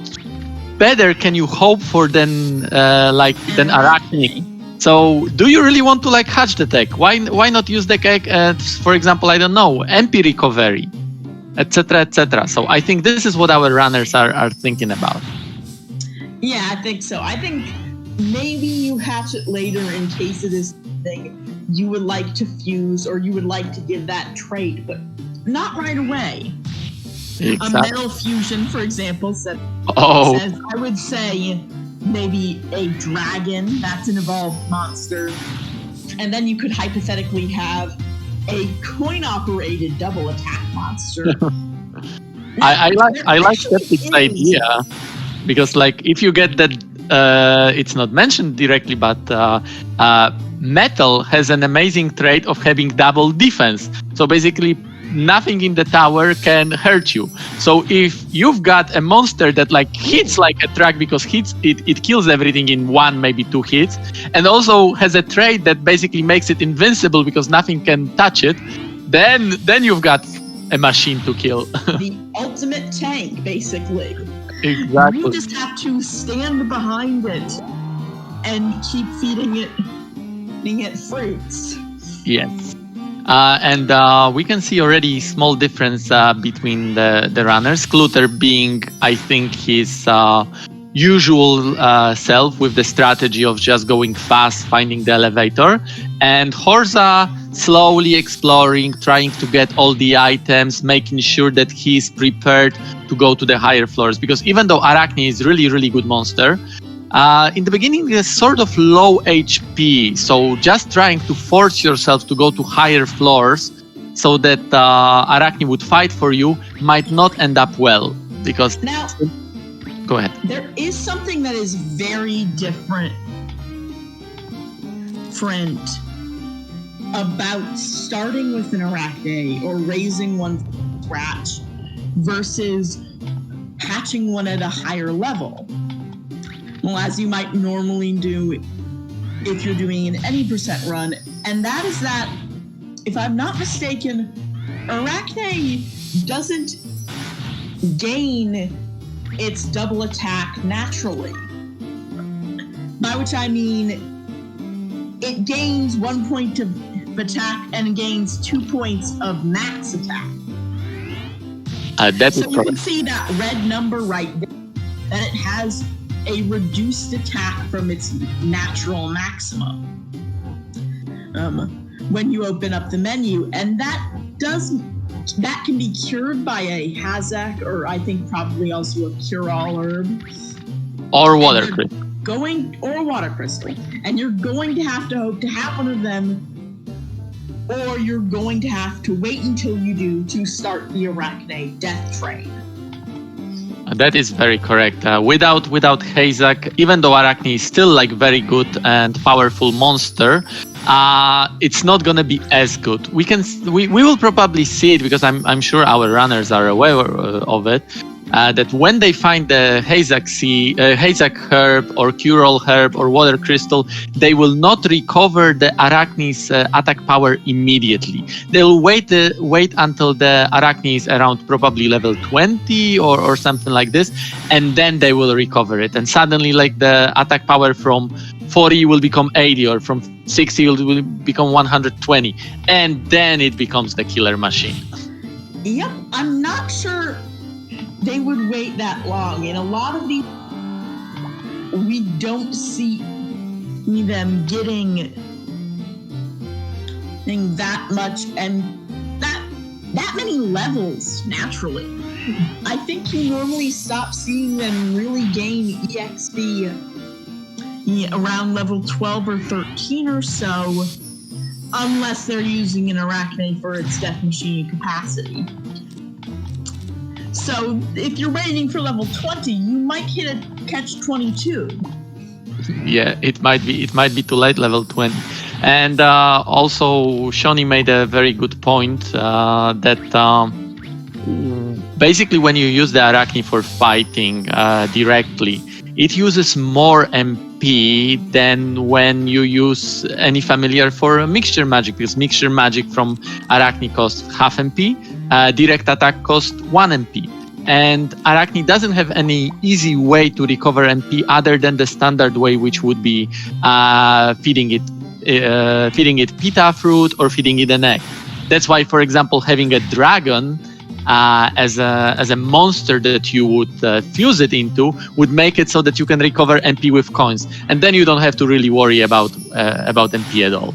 [SPEAKER 2] better can you hope for than Arachne? So do you really want to like hatch the egg? Why not use the egg at, for example, I don't know, MP recovery, etc., etc. So I think this is what our runners are thinking about.
[SPEAKER 1] Yeah, I think so. I think maybe you hatch it later in case it is something you would like to fuse or you would like to give that trait, but not right away. Exactly. A metal fusion, for example, says, I would say maybe a dragon, that's an evolved monster. And then you could hypothetically have a coin-operated double attack monster.
[SPEAKER 2] I like Skeptic's idea, because like if you get that, it's not mentioned directly, but metal has an amazing trait of having double defense. So basically, nothing in the tower can hurt you. So if you've got a monster that like hits like a truck because it kills everything in 1, maybe 2 hits, and also has a trait that basically makes it invincible because nothing can touch it, then you've got a machine to kill.
[SPEAKER 1] The ultimate tank, basically.
[SPEAKER 2] Exactly.
[SPEAKER 1] You just have to stand behind it and keep feeding it fruits.
[SPEAKER 2] Yes. And we can see already small difference between the runners. Kluter being, I think, his usual self with the strategy of just going fast, finding the elevator. And Horza slowly exploring, trying to get all the items, making sure that he's prepared to go to the higher floors. Because even though Arachne is really, really good monster, in the beginning it's sort of low HP, so just trying to force yourself to go to higher floors so that Arachne would fight for you might not end up well, because
[SPEAKER 1] now
[SPEAKER 2] go ahead.
[SPEAKER 1] There is something that is very different about starting with an Arachne or raising one from scratch versus hatching one at a higher level. Well, as you might normally do if you're doing an any percent run, and that is that, if I'm not mistaken, Arachne doesn't gain its double attack naturally. By which I mean, it gains 1 point of attack and gains 2 points of max attack.
[SPEAKER 2] So
[SPEAKER 1] you can see that red number right there, that it has a reduced attack from its natural maximum when you open up the menu, and that can be cured by a Hazak, or I think probably also a cure-all herb
[SPEAKER 2] or water crystal.
[SPEAKER 1] Or water crystal, and you're going to have to hope to have one of them, or you're going to have to wait until you do to start the Arachne death train.
[SPEAKER 2] That is very correct. Without Hazak, even though Arachne is still like very good and powerful monster, it's not gonna be as good. We will probably see it, because I'm sure our runners are aware of it. That when they find the Hazak herb or cure-all herb or water crystal, they will not recover the Arachne's attack power immediately. They'll wait until the Arachne is around probably level 20 or something like this, and then they will recover it. And suddenly, like, the attack power from 40 will become 80, or from 60 will become 120, and then it becomes the killer machine.
[SPEAKER 1] Yep, I'm not sure they would wait that long. In a lot of these, we don't see them getting that much and that many levels naturally. I think you normally stop seeing them really gain EXP around level 12 or 13 or so, unless they're using an Arachne for its death machine capacity. So if you're waiting for level 20, you might hit a catch 22.
[SPEAKER 2] Yeah, it might be too late, level 20. And also, Shoni made a very good point that basically when you use the Arachne for fighting directly, it uses more MP than when you use any familiar for mixture magic, because mixture magic from Arachne costs half MP, direct attack costs 1 MP. And Arachne doesn't have any easy way to recover MP other than the standard way, which would be feeding it pita fruit or feeding it an egg. That's why, for example, having a dragon as a monster that you would fuse it into would make it so that you can recover MP with coins, and then you don't have to really worry about MP at all.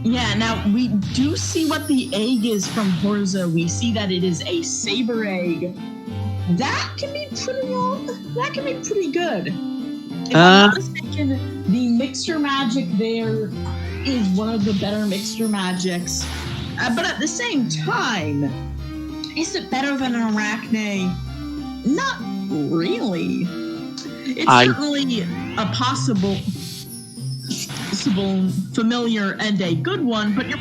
[SPEAKER 1] Yeah, now we do see what the egg is from Horza. We see that it is a saber egg. That can be pretty good. If I'm not mistaken, the mixture magic there is one of the better mixture magics. But at the same time, is it better than an Arachne? Not really. It's certainly a possible familiar and a good one, but you're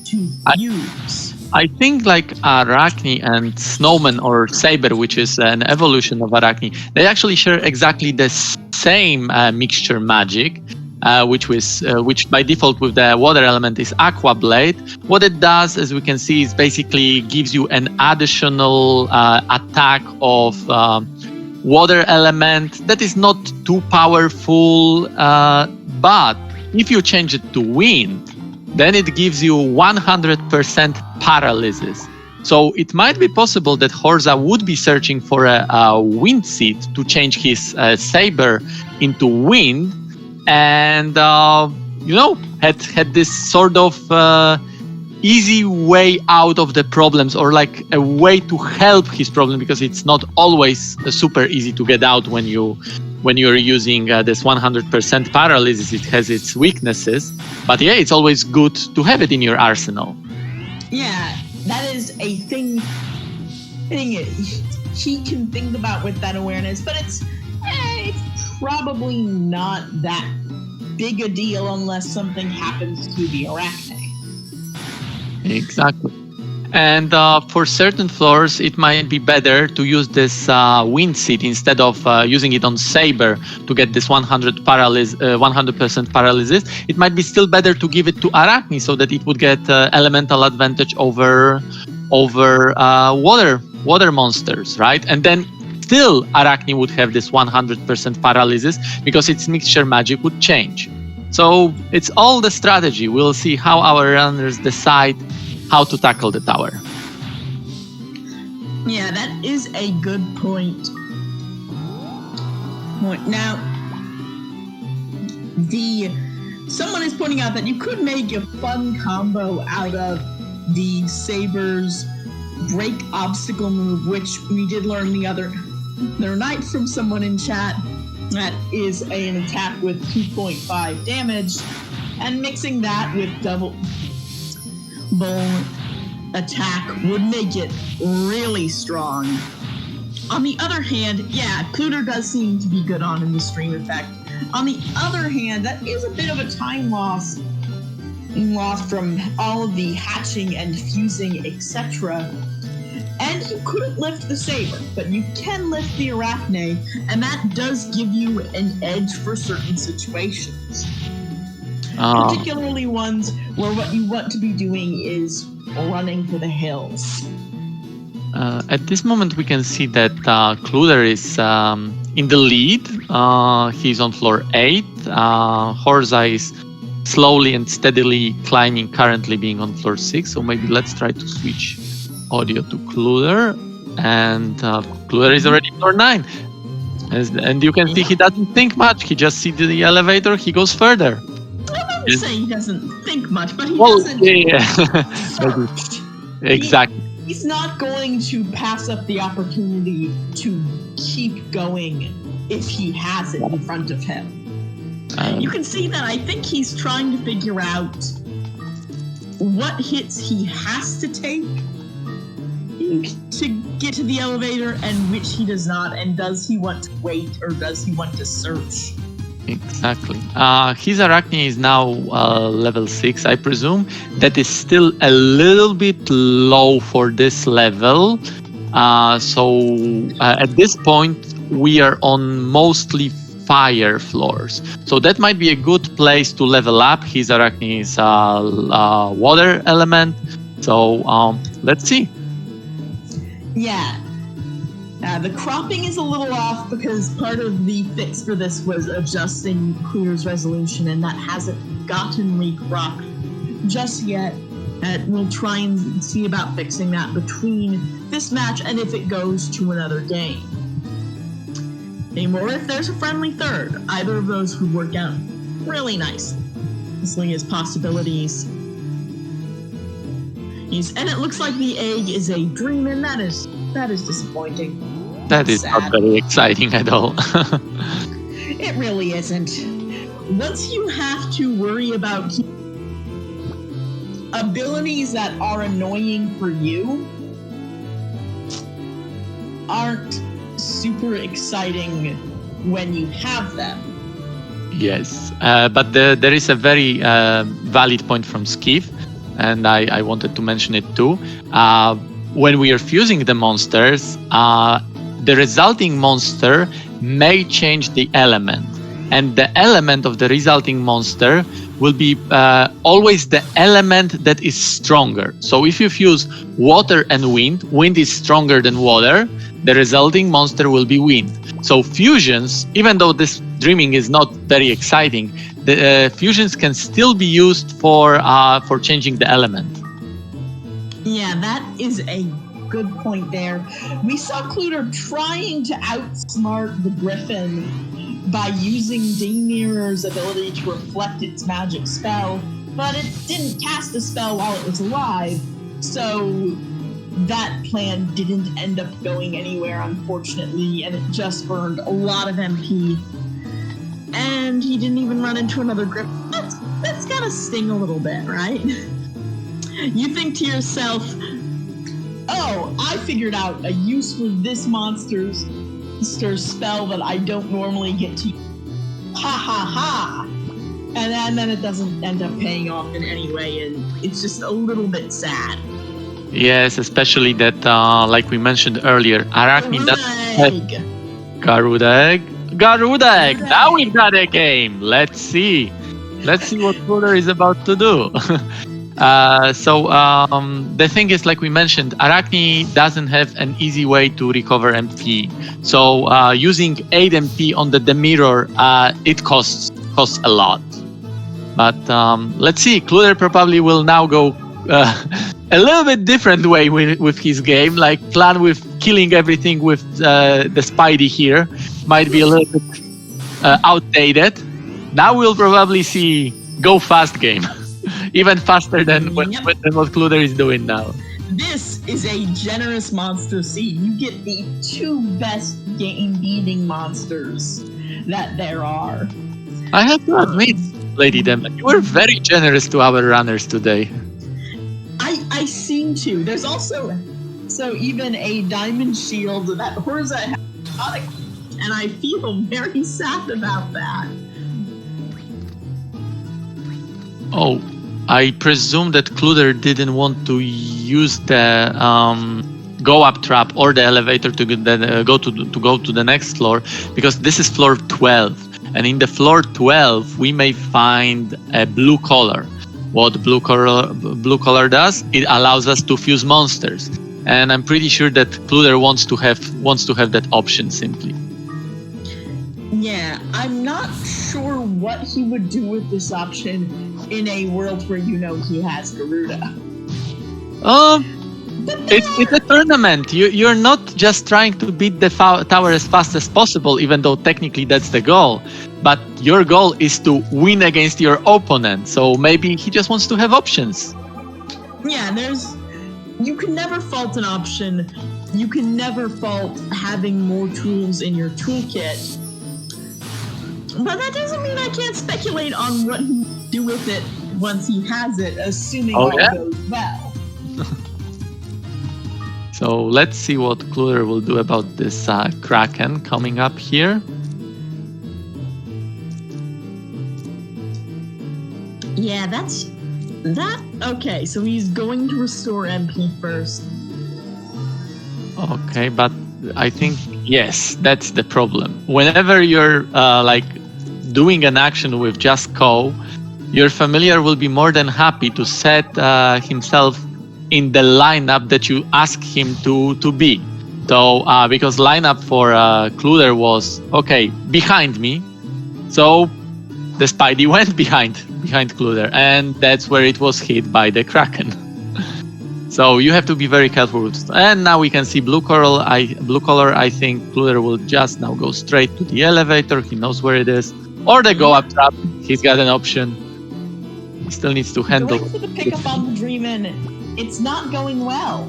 [SPEAKER 1] to use.
[SPEAKER 2] I think like Arachne and Snowman or Saber, which is an evolution of Arachne, they actually share exactly the same mixture magic, which by default with the water element is Aqua Blade. What it does, as we can see, is basically gives you an additional attack of water element that is not too powerful, but if you change it to wind, then it gives you 100% paralysis. So it might be possible that Horza would be searching for a wind seed to change his saber into wind, and had this sort of easy way out of the problems, or like a way to help his problem, because it's not always super easy to get out when you're using this 100% paralysis. It has its weaknesses, but yeah, it's always good to have it in your arsenal.
[SPEAKER 1] Yeah, that is a thing he can think about with that awareness, but it's probably not that big a deal unless something happens to the Arachne.
[SPEAKER 2] Exactly. And for certain floors, it might be better to use this wind seed instead of using it on Saber to get this 100% paralysis. It might be still better to give it to Arachne so that it would get elemental advantage over water monsters, right? And then still Arachne would have this 100% paralysis because its mixture magic would change. So it's all the strategy. We'll see how our runners decide how to tackle the tower.
[SPEAKER 1] Yeah, that is a good point. Now, someone is pointing out that you could make a fun combo out of the Saber's break obstacle move, which we did learn the other night from someone in chat. That is an attack with 2.5 damage, and mixing that with double bone attack would make it really strong. On the other hand, yeah, Kluter does seem to be good on in the stream effect. On the other hand, that is a bit of a time loss from all of the hatching and fusing, etc. And you couldn't lift the Saber, but you can lift the Arachne, and that does give you an edge for certain situations. Particularly ones where what you want to be doing is running for the hills.
[SPEAKER 2] At this moment, we can see that Kluter is in the lead. He's on floor 8. Horza is slowly and steadily climbing, currently being on floor 6. So maybe let's try to switch audio to Kluter. And Kluter is already floor 9. And you can see he doesn't think much. He just sees the elevator, he goes further.
[SPEAKER 1] I wouldn't say he doesn't think much, but he doesn't.
[SPEAKER 2] Yeah. Exactly.
[SPEAKER 1] He's not going to pass up the opportunity to keep going if he has it in front of him. You can see that I think he's trying to figure out what hits he has to take to get to the elevator and which he does not, and does he want to wait or does he want to search?
[SPEAKER 2] Exactly. His Arachne is now level 6, I presume. That is still a little bit low for this level. So at this point, we are on mostly fire floors. So that might be a good place to level up. His Arachne is water element. So let's see.
[SPEAKER 1] Yeah. The cropping is a little off because part of the fix for this was adjusting Kluter's resolution, and that hasn't gotten recropped just yet. We'll try and see about fixing that between this match and if it goes to another game. Or if there's a friendly third. Either of those would work out really nice. As possibilities. And it looks like the egg is a dream, and that is disappointing.
[SPEAKER 2] That is not very exciting at all.
[SPEAKER 1] It really isn't. Once you have to worry about abilities that are annoying for you, aren't super exciting when you have them.
[SPEAKER 2] Yes, but there is a very valid point from Skiff, and I wanted to mention it too. When we are fusing the monsters, the resulting monster may change the element, and the element of the resulting monster will be always the element that is stronger. So if you fuse water and wind is stronger than water, the resulting monster will be wind. So fusions, even though this dreaming is not very exciting, the fusions can still be used for changing the element.
[SPEAKER 1] Yeah, that is a good point there. We saw Kluter trying to outsmart the Griffin by using Daemir's ability to reflect its magic spell, but it didn't cast a spell while it was alive, so that plan didn't end up going anywhere, unfortunately, and it just burned a lot of MP. And he didn't even run into another Griffin. That's gotta sting a little bit, right? You think to yourself, oh, I figured out a use for this monster's spell that I don't normally get to use. Ha ha ha! And then it doesn't end up paying off in any way, and it's just a little bit sad.
[SPEAKER 2] Yes, especially that, like we mentioned earlier, Arachne doesn't have Garuda Egg. Garuda Egg! Now we've got a game! Let's see what Kluter is about to do. So the thing is, like we mentioned, Arachne doesn't have an easy way to recover MP. So using 8 MP on the mirror, it costs a lot. But let's see, Kluter probably will now go a little bit different way with his game, like plan with killing everything with the Spidey here. Might be a little bit outdated. Now we'll probably see go fast game. Even faster than what Kluter is doing now.
[SPEAKER 1] This is a generous monster seed. You get the 2 best game-beating monsters that there are.
[SPEAKER 2] I have to admit, Lady Demon, you were very generous to our runners today.
[SPEAKER 1] I seem to. There's also even a diamond shield that Horza has, and I feel very sad about that. Oh,
[SPEAKER 2] I presume that Kluter didn't want to use the go-up trap or the elevator to go to the next floor, because this is floor 12, and in the floor 12 we may find a blue color. What blue color does? It allows us to fuse monsters, and I'm pretty sure that Kluter wants to have that option simply.
[SPEAKER 1] Yeah, I'm not sure what he would do with this option in a world where he has Garuda.
[SPEAKER 2] It's a tournament. You're not just trying to beat the tower as fast as possible, even though technically that's the goal. But your goal is to win against your opponent. So maybe he just wants to have options.
[SPEAKER 1] Yeah, you can never fault an option. You can never fault having more tools in your toolkit. But that doesn't mean I can't speculate on what he will do with it once he has it, assuming all goes well.
[SPEAKER 2] So let's see what Kluter will do about this Kraken coming up here.
[SPEAKER 1] Yeah, that's that. Okay, so he's going to restore MP first.
[SPEAKER 2] Okay, but I think, yes, that's the problem. Whenever you're like doing an action with just co, your familiar will be more than happy to set himself in the lineup that you ask him to be. So because lineup for Kluter was, okay, behind me. So the Spidey went behind Kluter, and that's where it was hit by the Kraken. So you have to be very careful. And now we can see blue color. I think Kluter will just now go straight to the elevator. He knows where it is. Or the go-up trap. He's got an option. He still needs to handle.
[SPEAKER 1] Going for the pickup on the Dreamin', it's not going well.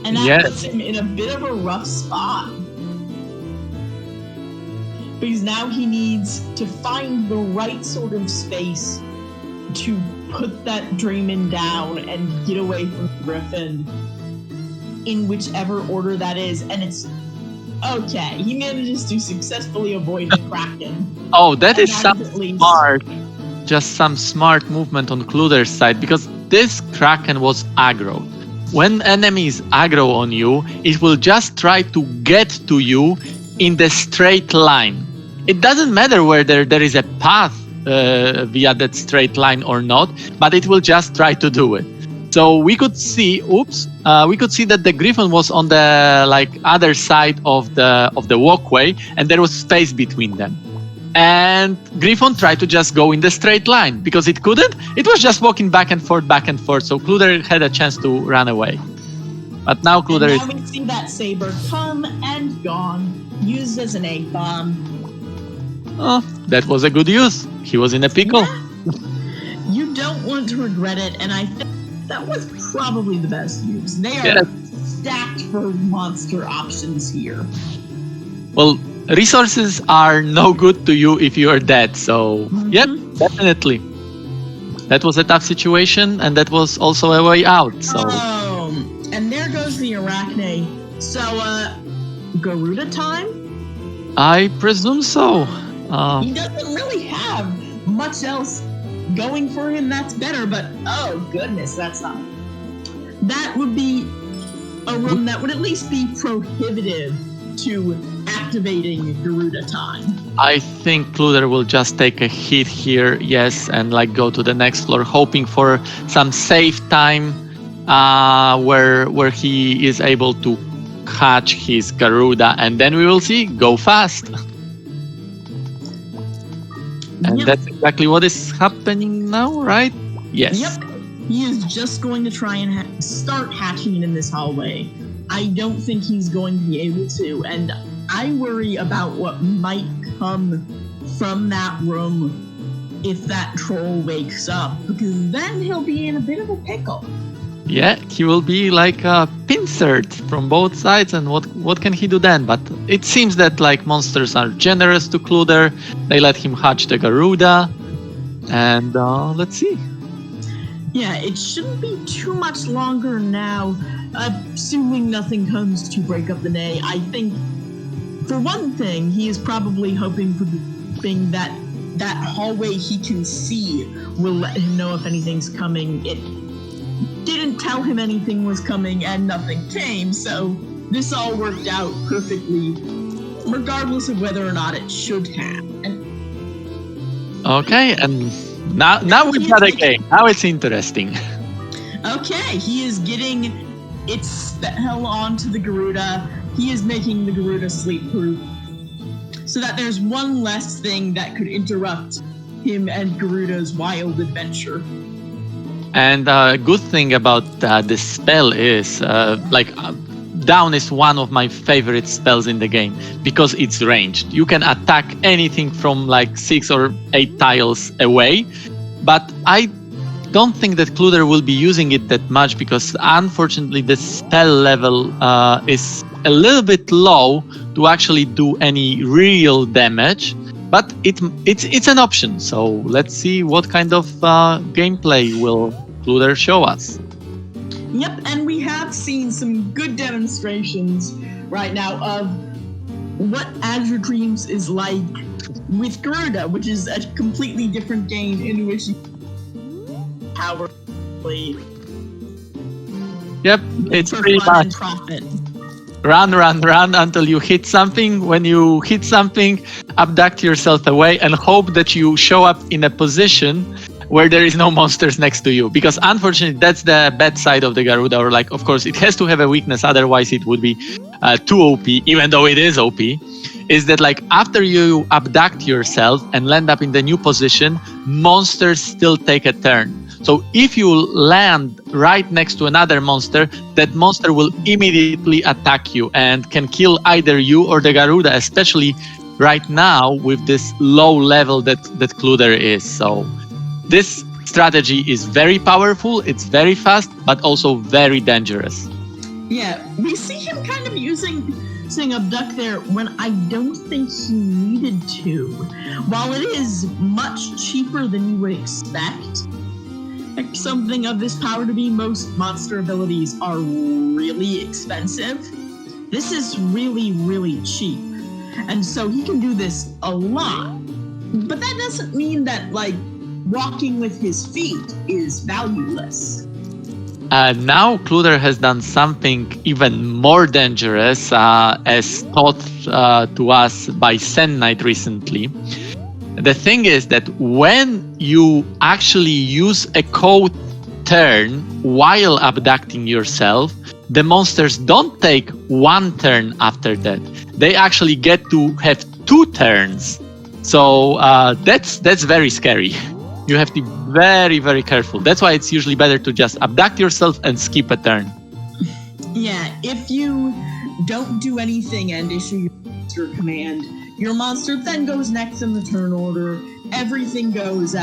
[SPEAKER 1] And that puts him in a bit of a rough spot. Because now he needs to find the right sort of space to put that Dreamin' down and get away from Griffin in whichever order that is. And it's okay. He manages to successfully avoid the Kraken.
[SPEAKER 2] Oh, that is smart. Just some smart movement on Kluter's side, because this Kraken was aggro. When enemies aggro on you, it will just try to get to you in the straight line. It doesn't matter whether there is a path via that straight line or not, but it will just try to do it. So we could see, we could see that the Griffin was on the other side of the walkway, and there was space between them. And Griffin tried to just go in the straight line because it couldn't. It was just walking back and forth. So Kluter had a chance to run away. But now Kluter is.
[SPEAKER 1] Now we see that saber come and gone, used as an egg bomb.
[SPEAKER 2] Oh, that was a good use. He was in a pickle.
[SPEAKER 1] Yeah. You don't want to regret it, and I think that was probably the best use. They are stacked for monster options here.
[SPEAKER 2] Well, resources are no good to you if you are dead. So, yep, definitely. That was a tough situation, and that was also a way out. So,
[SPEAKER 1] and there goes the Arachne. So, Garuda time?
[SPEAKER 2] I presume so.
[SPEAKER 1] He doesn't really have much else going for him that's better, but oh goodness, that's not. That would be a room that would at least be prohibitive to activating Garuda time.
[SPEAKER 2] I think Kluter will just take a hit here, yes, and go to the next floor, hoping for some safe time where he is able to catch his Garuda, and then we will see go fast. And that's exactly what is happening now, right? Yes.
[SPEAKER 1] Yep. He is just going to try and start hatching it in this hallway. I don't think he's going to be able to, and I worry about what might come from that room if that troll wakes up, because then he'll be in a bit of a pickle.
[SPEAKER 2] Yeah, he will be pincered from both sides, and what can he do then? But it seems that monsters are generous to Kluter. They let him hatch the Garuda, and let's see.
[SPEAKER 1] Yeah, it shouldn't be too much longer now, assuming nothing comes to break up the day. I think, for one thing, he is probably hoping for the thing that hallway he can see will let him know if anything's coming. It didn't tell him anything was coming, and nothing came, so this all worked out perfectly, regardless of whether or not it should have.
[SPEAKER 2] Okay, and now we've got a game. Now it's interesting.
[SPEAKER 1] Okay, he is getting its spell onto the Garuda. He is making the Garuda sleep-proof, so that there's one less thing that could interrupt him and Garuda's wild adventure.
[SPEAKER 2] And a good thing about this spell is, down is one of my favorite spells in the game because it's ranged. You can attack anything from 6 or 8 tiles away, but I don't think that Kluter will be using it that much because unfortunately the spell level is a little bit low to actually do any real damage. But it's an option, so let's see what kind of gameplay will Kluter show us.
[SPEAKER 1] Yep, and we have seen some good demonstrations right now of what Azure Dreams is like with Garuda, which is a completely different game in which you powerfully.
[SPEAKER 2] Yep, it's
[SPEAKER 1] for
[SPEAKER 2] pretty
[SPEAKER 1] fun
[SPEAKER 2] much
[SPEAKER 1] and profit.
[SPEAKER 2] run until you hit something. When you hit something, abduct yourself away and hope that you show up in a position where there is no monsters next to you. Because unfortunately, that's the bad side of the Garuda. Or like, of course, it has to have a weakness. Otherwise, it would be too OP, even though it is OP. Is that like after you abduct yourself and land up in the new position, monsters still take a turn. So if you land right next to another monster, that monster will immediately attack you and can kill either you or the Garuda, especially right now with this low level that Kluter is. So this strategy is very powerful, it's very fast, but also very dangerous.
[SPEAKER 1] Yeah, we see him kind of using abduct there when I don't think he needed to. While it is much cheaper than you would expect, like something of this power to be, most monster abilities are really expensive. This is really, really cheap. And so he can do this a lot. But that doesn't mean that, like, walking with his feet is valueless.
[SPEAKER 2] Now Kluter has done something even more dangerous, as taught to us by Sen Knight recently. The thing is that when you actually use a code turn while abducting yourself, the monsters don't take one turn after that. They actually get to have 2 turns. So that's very scary. You have to be very, very careful. That's why it's usually better to just abduct yourself and skip a turn.
[SPEAKER 1] Yeah, if you don't do anything and issue your command, your monster then goes next in the turn order. Everything goes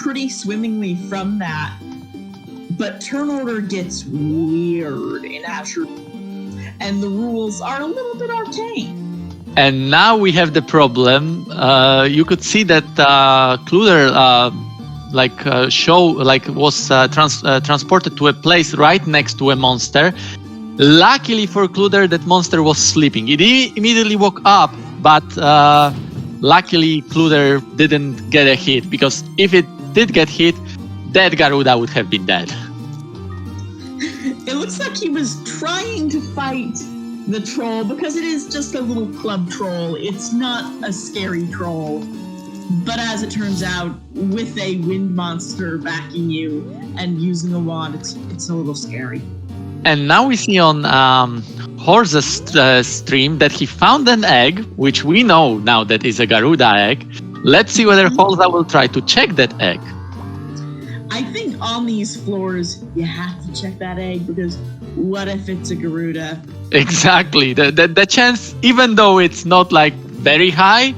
[SPEAKER 1] pretty swimmingly from that. But turn order gets weird in Azure, and the rules are a little bit arcane.
[SPEAKER 2] And now we have the problem. You could see that Kluter was transported to a place right next to a monster. Luckily for Kluter, that monster was sleeping. It immediately woke up, but luckily Kluter didn't get a hit, because if it did get hit, that Garuda would have been dead.
[SPEAKER 1] It looks like he was trying to fight the troll, because it is just a little club troll. It's not a scary troll. But as it turns out, with a wind monster backing you and using a wand, it's a little scary.
[SPEAKER 2] And now we see on Horza's stream that he found an egg, which we know now that is a Garuda egg. Let's see whether Horza will try to check that egg.
[SPEAKER 1] I think on these floors, you have to check that egg, because what if it's a Garuda?
[SPEAKER 2] Exactly. The chance, even though it's not like very high,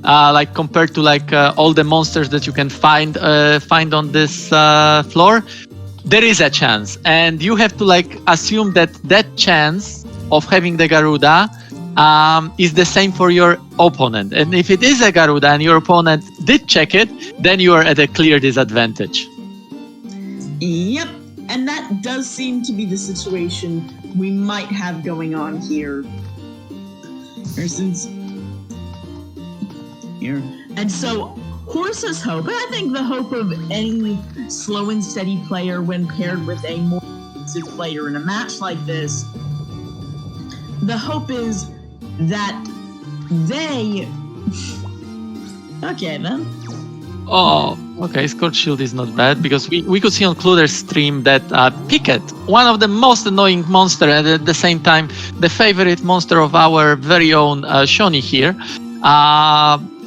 [SPEAKER 2] like compared to like all the monsters that you can find on this floor, there is a chance, and you have to like assume that chance of having the Garuda is the same for your opponent. And if it is a Garuda and your opponent did check it, then you are at a clear disadvantage.
[SPEAKER 1] Yep, and that does seem to be the situation we might have going on here. And so Horza's hope, and I think the hope of any slow and steady player when paired with a more aggressive player in a match like this, the hope is that they... Okay, then.
[SPEAKER 2] Oh, okay, Scorch Shield is not bad, because we could see on Kluter's stream that Picket, one of the most annoying monster, and at the same time the favorite monster of our very own Shoni here,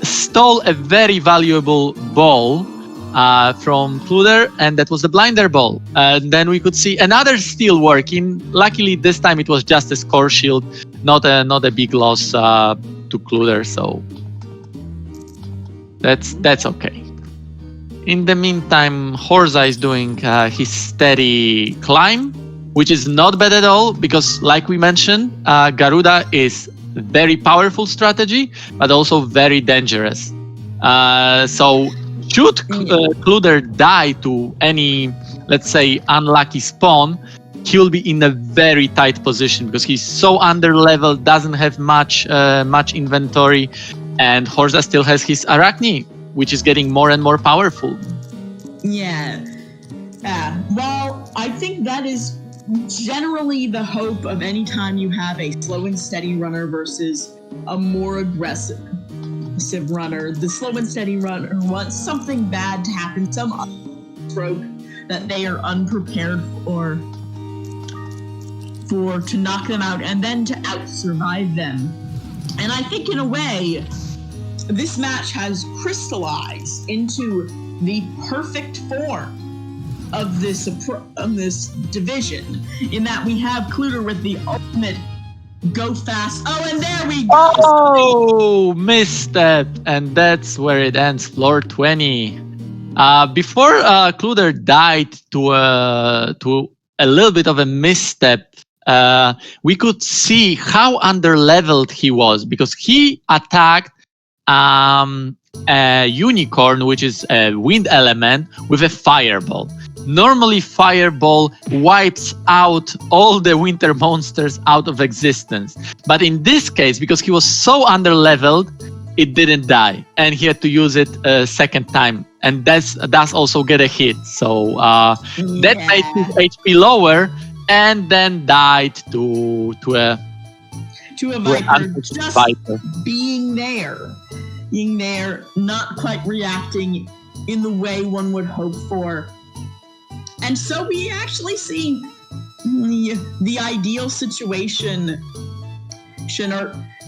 [SPEAKER 2] stole a very valuable ball from Kluter, and that was the blinder ball. And then we could see another steal working. Luckily this time it was just a Scorch Shield, not a big loss to Kluter, so that's okay. In the meantime, Horza is doing his steady climb, which is not bad at all, because like we mentioned, Garuda is a very powerful strategy, but also very dangerous. So should Kluter die to any, let's say, unlucky spawn, he will be in a very tight position, because he's so under level, doesn't have much inventory. and Horza still has his Arachne, which is getting more and more powerful.
[SPEAKER 1] Yeah. Well, I think that is generally the hope of any time you have a slow and steady runner versus a more aggressive runner. The slow and steady runner wants something bad to happen, some stroke that they are unprepared for to knock them out and then to out-survive them. And I think in a way, this match has crystallized into the perfect form of this division, in that we have Kluter with the ultimate go fast. Oh, and there we go.
[SPEAKER 2] Oh, misstep, and that's where it ends. Floor 20. Before Kluter died to a little bit of a misstep, we could see how underleveled he was, because he attacked a unicorn, which is a wind element, with a fireball. Normally, fireball wipes out all the winter monsters out of existence. But in this case, because he was so underleveled, it didn't die, and he had to use it a second time, and that's also get a hit. So that made his HP lower, and then died to a
[SPEAKER 1] Viper. Just Viper. being there, not quite reacting in the way one would hope for. And so we actually see the ideal situation.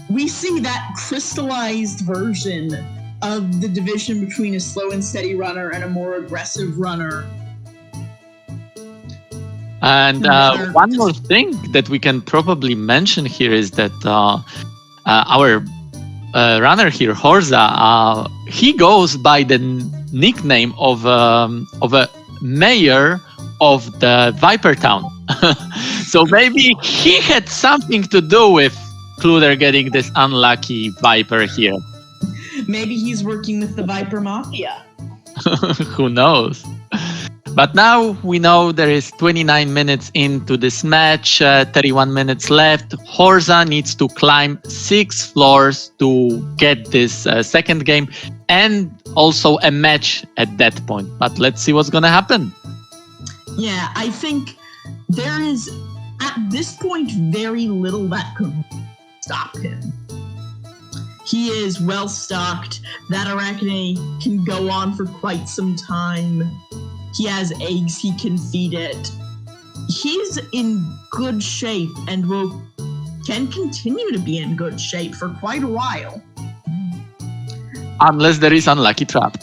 [SPEAKER 1] We see that crystallized version of the division between a slow and steady runner and a more aggressive runner.
[SPEAKER 2] And one more thing that we can probably mention here is that our runner here, Horza, he goes by the nickname of a mayor of the Viper Town. So maybe he had something to do with Kluter getting this unlucky Viper here.
[SPEAKER 1] Maybe he's working with the Viper Mafia.
[SPEAKER 2] Who knows? But now we know there is 29 minutes into this match, 31 minutes left. Horza needs to climb 6 floors to get this second game, and also a match at that point. But let's see what's going to happen.
[SPEAKER 1] Yeah, I think there is, at this point, very little that could stop him. He is well stocked. That Arachne can go on for quite some time. He has eggs, he can feed it. He's in good shape and can continue to be in good shape for quite a while.
[SPEAKER 2] Unless there is unlucky trap.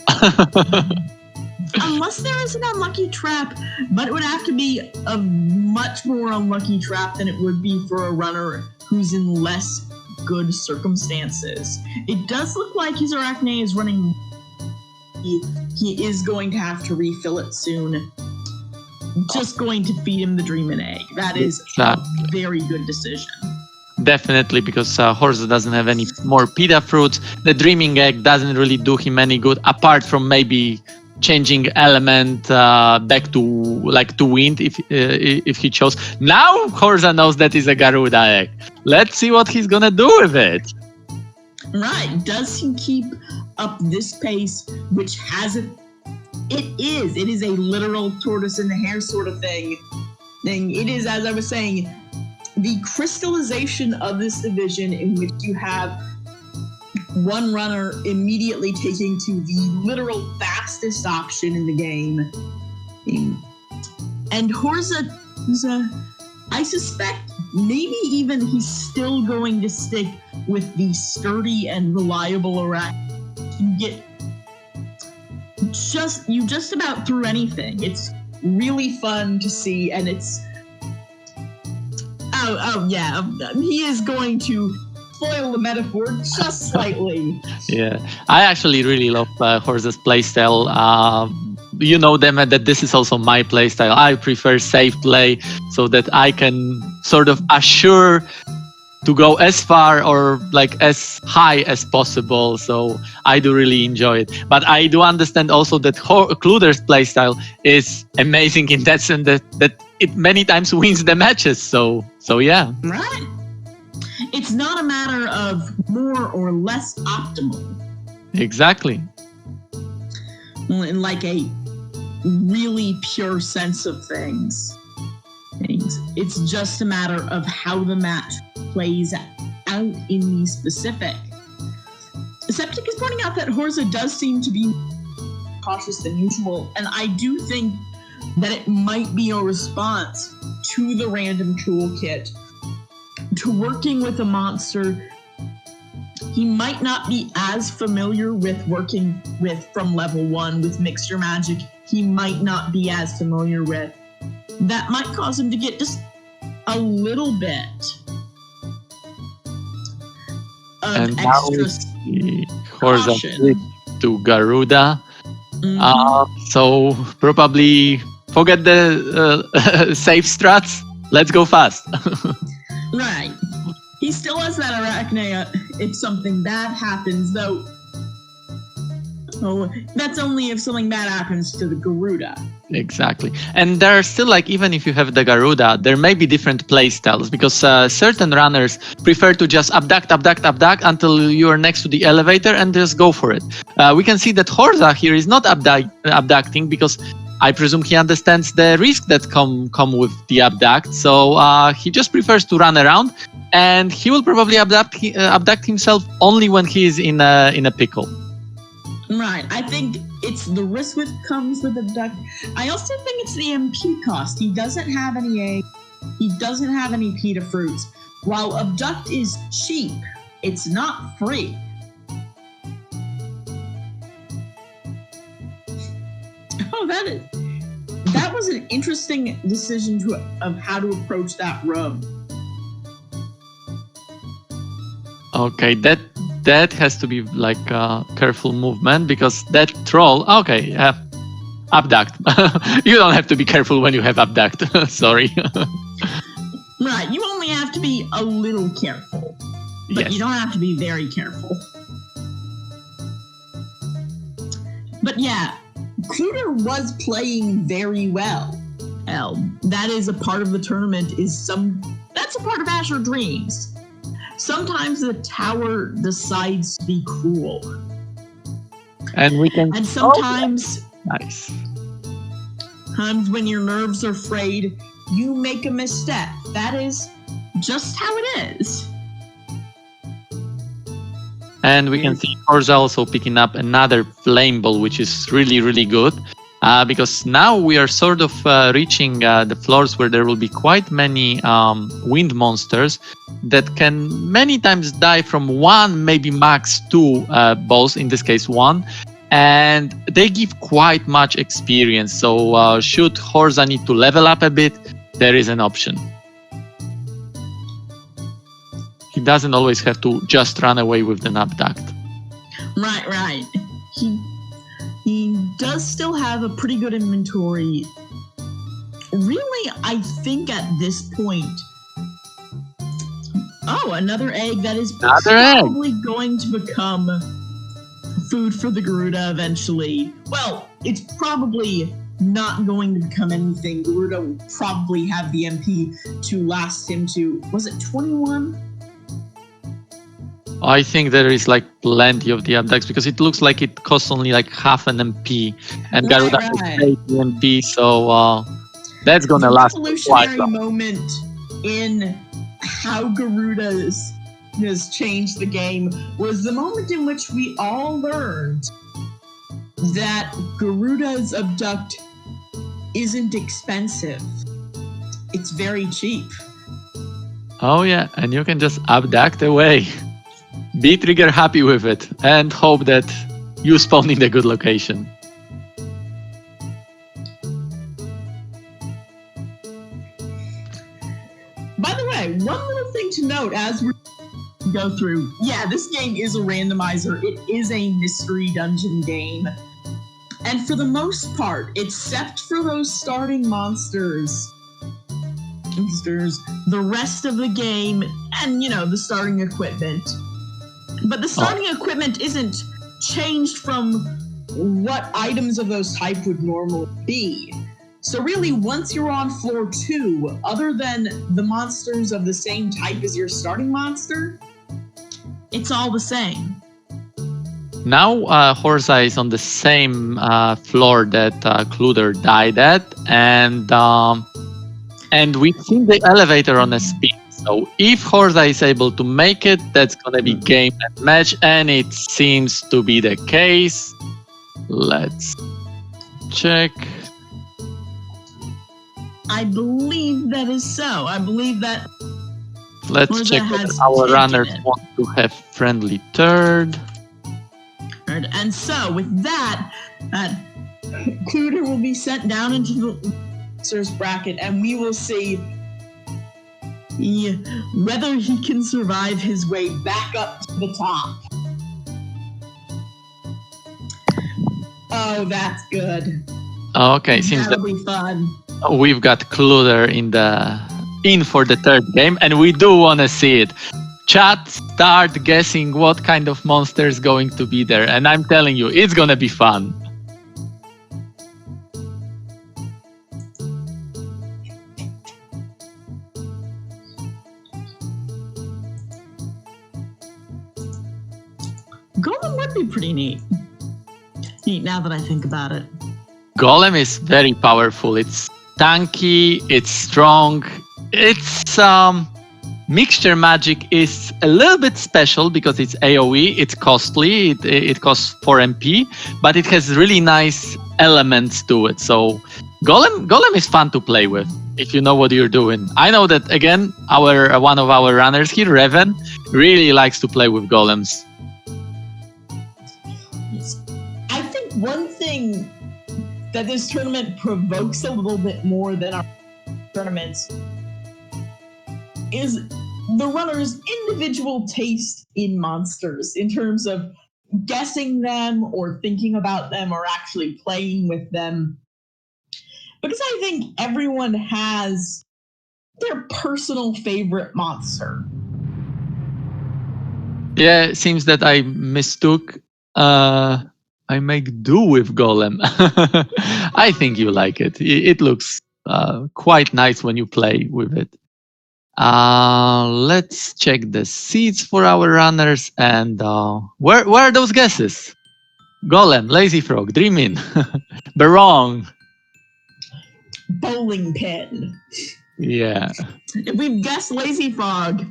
[SPEAKER 1] Unless there is an unlucky trap, but it would have to be a much more unlucky trap than it would be for a runner who's in less good circumstances. It does look like his Arachne is running. He is going to have to refill it soon. Just going to feed him the Dreamin' Egg. That is a very good decision.
[SPEAKER 2] Definitely, because Horza doesn't have any more pita fruits. The Dreaming Egg doesn't really do him any good, apart from maybe changing element back to wind if he chose. Now Horza knows that is a Garuda egg. Let's see what he's gonna do with it.
[SPEAKER 1] Right. Does he keep up this pace, which has it is a literal tortoise and the hare sort of thing. It is, as I was saying, the crystallization of this division in which you have one runner immediately taking to the literal fastest option in the game. And Horza, I suspect maybe even he's still going to stick with the sturdy and reliable Arachne. You get just about through anything. It's really fun to see, and it's he is going to spoil the metaphor just slightly.
[SPEAKER 2] Yeah, I actually really love Horza's playstyle. You know, them, that this is also my playstyle. I prefer safe play so that I can sort of assure to go as far or like as high as possible. So I do really enjoy it. But I do understand also that Kluter's playstyle is amazing in that sense that it many times wins the matches. So yeah.
[SPEAKER 1] Right. It's not a matter of more or less optimal.
[SPEAKER 2] Exactly.
[SPEAKER 1] Well, in like a really pure sense of things. It's just a matter of how the match plays out in the specific. Septic is pointing out that Horza does seem to be cautious than usual, and I do think that it might be a response to the random toolkit, to working with a monster he might not be as familiar with working with from level 1 with mixture magic. He might not be as familiar with. That might cause him to get just a little bit of
[SPEAKER 2] And now
[SPEAKER 1] extra
[SPEAKER 2] Horza
[SPEAKER 1] caution.
[SPEAKER 2] to Garuda.
[SPEAKER 1] Mhm.
[SPEAKER 2] So probably forget the safe strats. Let's go fast.
[SPEAKER 1] Right. He still has that Arachne if something bad happens, though. Oh, that's only if something bad happens to the Garuda.
[SPEAKER 2] Exactly. And there are still, like, even if you have the Garuda, there may be different play styles, because certain runners prefer to just abduct until you are next to the elevator and just go for it. We can see that Horza here is not abducting, because I presume he understands the risk that come with the abduct. So he just prefers to run around, and he will probably abduct himself only when he is in a pickle.
[SPEAKER 1] Right. I think it's the risk that comes with abduct. I also think it's the MP cost. He doesn't have any A. He doesn't have any pita fruits. While abduct is cheap, it's not free. Oh, that was an interesting decision of how to approach that room.
[SPEAKER 2] Okay, that has to be like a careful movement, because that troll. Okay, abduct. You don't have to be careful when you have abduct. Sorry.
[SPEAKER 1] Right, you only have to be a little careful, but
[SPEAKER 2] Yes.
[SPEAKER 1] you don't have to be very careful. But yeah, Kluter was playing very well. That is a part of the tournament. That's a part of Azure Dreams. Sometimes the tower decides to be cruel,
[SPEAKER 2] And we can.
[SPEAKER 1] and sometimes,
[SPEAKER 2] Nice.
[SPEAKER 1] times when your nerves are frayed, you make a misstep. That is just how it is.
[SPEAKER 2] And we can see Horza also picking up another flame ball, which is really, really good. Because now we are sort of reaching the floors where there will be quite many wind monsters that can many times die from 1, maybe max 2 balls, in this case 1. And they give quite much experience. So should Horza need to level up a bit, there is an option. He doesn't always have to just run away with an abduct.
[SPEAKER 1] Right. He does still have a pretty good inventory. Really, I think at this point. Oh, another egg that is probably going to become food for the Garuda eventually. Well, it's probably not going to become anything. Garuda will probably have the MP to last him to, was it 21?
[SPEAKER 2] I think there is like plenty of the abducts, because it looks like it costs only like half an MP, and Garuda has 8 MP, so that's gonna last quite
[SPEAKER 1] revolutionary
[SPEAKER 2] long.
[SPEAKER 1] moment in how Garuda has changed the game was the moment in which we all learned that Garuda's abduct isn't expensive. It's very cheap.
[SPEAKER 2] Oh yeah, and you can just abduct away. Be trigger happy with it, and hope that you spawn in a good location.
[SPEAKER 1] By the way, one little thing to note as we go through, yeah, this game is a randomizer. It is a mystery dungeon game. And for the most part, except for those starting monsters, the rest of the game, and, the starting equipment. But the starting equipment isn't changed from what items of those type would normally be. So really, once you're on floor 2, other than the monsters of the same type as your starting monster, it's all the same.
[SPEAKER 2] Now Horza is on the same floor that Kluter died at, and we've seen the elevator on a speed. So if Horza is able to make it, that's gonna be game and match, and it seems to be the case. Let's check.
[SPEAKER 1] I believe that is so. I believe that.
[SPEAKER 2] Let's
[SPEAKER 1] Horza
[SPEAKER 2] check
[SPEAKER 1] has
[SPEAKER 2] whether our
[SPEAKER 1] taken
[SPEAKER 2] runners
[SPEAKER 1] it.
[SPEAKER 2] want to have friendly third.
[SPEAKER 1] And so, with that, Kluter will be sent down into the monsters bracket, and we will see whether he can survive his way back up to the top. Oh, that's good.
[SPEAKER 2] Okay, seems
[SPEAKER 1] That'll
[SPEAKER 2] that
[SPEAKER 1] be fun.
[SPEAKER 2] we've got Kluter in for the third game, and we do want to see it. Chat, start guessing what kind of monster is going to be there, and I'm telling you, it's gonna be fun.
[SPEAKER 1] Golem would be pretty neat. Neat now that I think about it.
[SPEAKER 2] Golem is very powerful. It's tanky, it's strong. Its mixture magic is a little bit special because it's AoE, it's costly, it costs 4 MP, but it has really nice elements to it. So Golem is fun to play with if you know what you're doing. I know that, again, one of our runners here, Reven, really likes to play with golems.
[SPEAKER 1] I think one thing that this tournament provokes a little bit more than our tournaments is the runner's individual taste in monsters in terms of guessing them or thinking about them or actually playing with them. Because I think everyone has their personal favorite monster.
[SPEAKER 2] Yeah, it seems that I mistook. I make do with Golem. I think you like it. It looks quite nice when you play with it. Let's check the seeds for our runners. And where are those guesses? Golem, Lazy Frog, Dreamin, Barong.
[SPEAKER 1] Bowling pin.
[SPEAKER 2] Yeah.
[SPEAKER 1] If we've guessed Lazy Frog,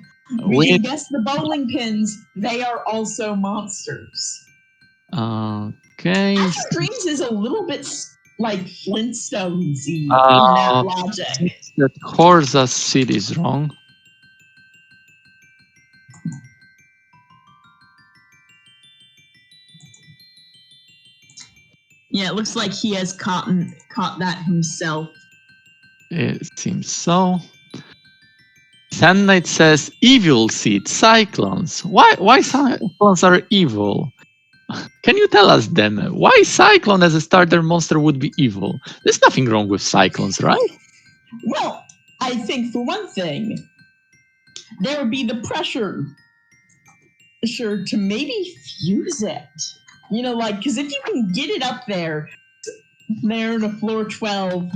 [SPEAKER 1] we can guess the bowling pins. They are also monsters.
[SPEAKER 2] Okay.
[SPEAKER 1] Azure Dreams is a little bit like Flintstones-y in that logic.
[SPEAKER 2] That Horza's seed is wrong.
[SPEAKER 1] Yeah, it looks like he has caught that himself.
[SPEAKER 2] It seems so. Sand Knight says evil seed, cyclones. Why cyclones are evil? Can you tell us then why Cyclone as a starter monster would be evil? There's nothing wrong with cyclones, right?
[SPEAKER 1] Well, I think for one thing, there would be the pressure to maybe fuse it. You know, like, because if you can get it up there in a floor 12,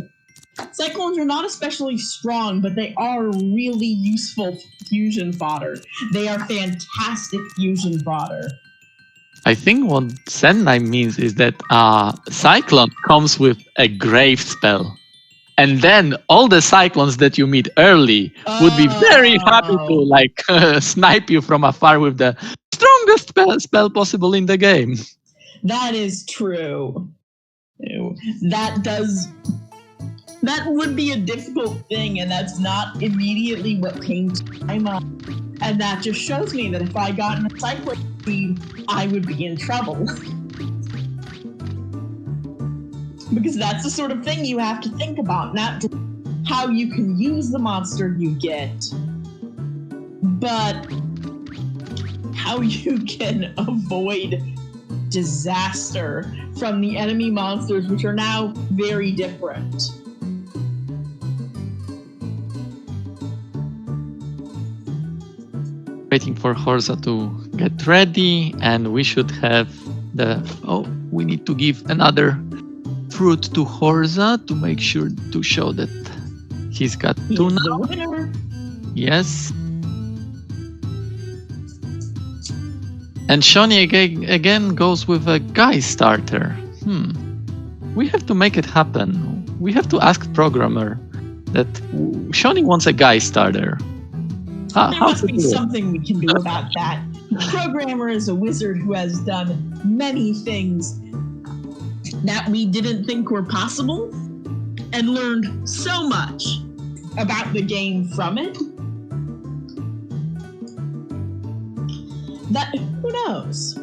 [SPEAKER 1] cyclones are not especially strong, but they are really useful fusion fodder. They are fantastic fusion fodder.
[SPEAKER 2] I think what Sendai means is that Cyclone comes with a grave spell. And then all the cyclones that you meet early would be very happy to snipe you from afar with the strongest spell possible in the game.
[SPEAKER 1] That is true. That would be a difficult thing, and that's not immediately what came to my mind. And that just shows me that if I got in a cyclone speed, I would be in trouble. Because that's the sort of thing you have to think about, not just how you can use the monster you get, but how you can avoid disaster from the enemy monsters, which are now very different.
[SPEAKER 2] Waiting for Horza to get ready, and we should have we need to give another fruit to Horza to make sure to show that he's got two
[SPEAKER 1] He's
[SPEAKER 2] now.
[SPEAKER 1] the winner.
[SPEAKER 2] Yes. And Shawnee again goes with a guy starter. We have to make it happen. We have to ask programmer that Shawnee wants a guy starter.
[SPEAKER 1] There
[SPEAKER 2] How
[SPEAKER 1] must
[SPEAKER 2] to
[SPEAKER 1] be
[SPEAKER 2] do it?
[SPEAKER 1] something we can do about that. Programmer is a wizard who has done many things that we didn't think were possible and learned so much about the game from it that who knows?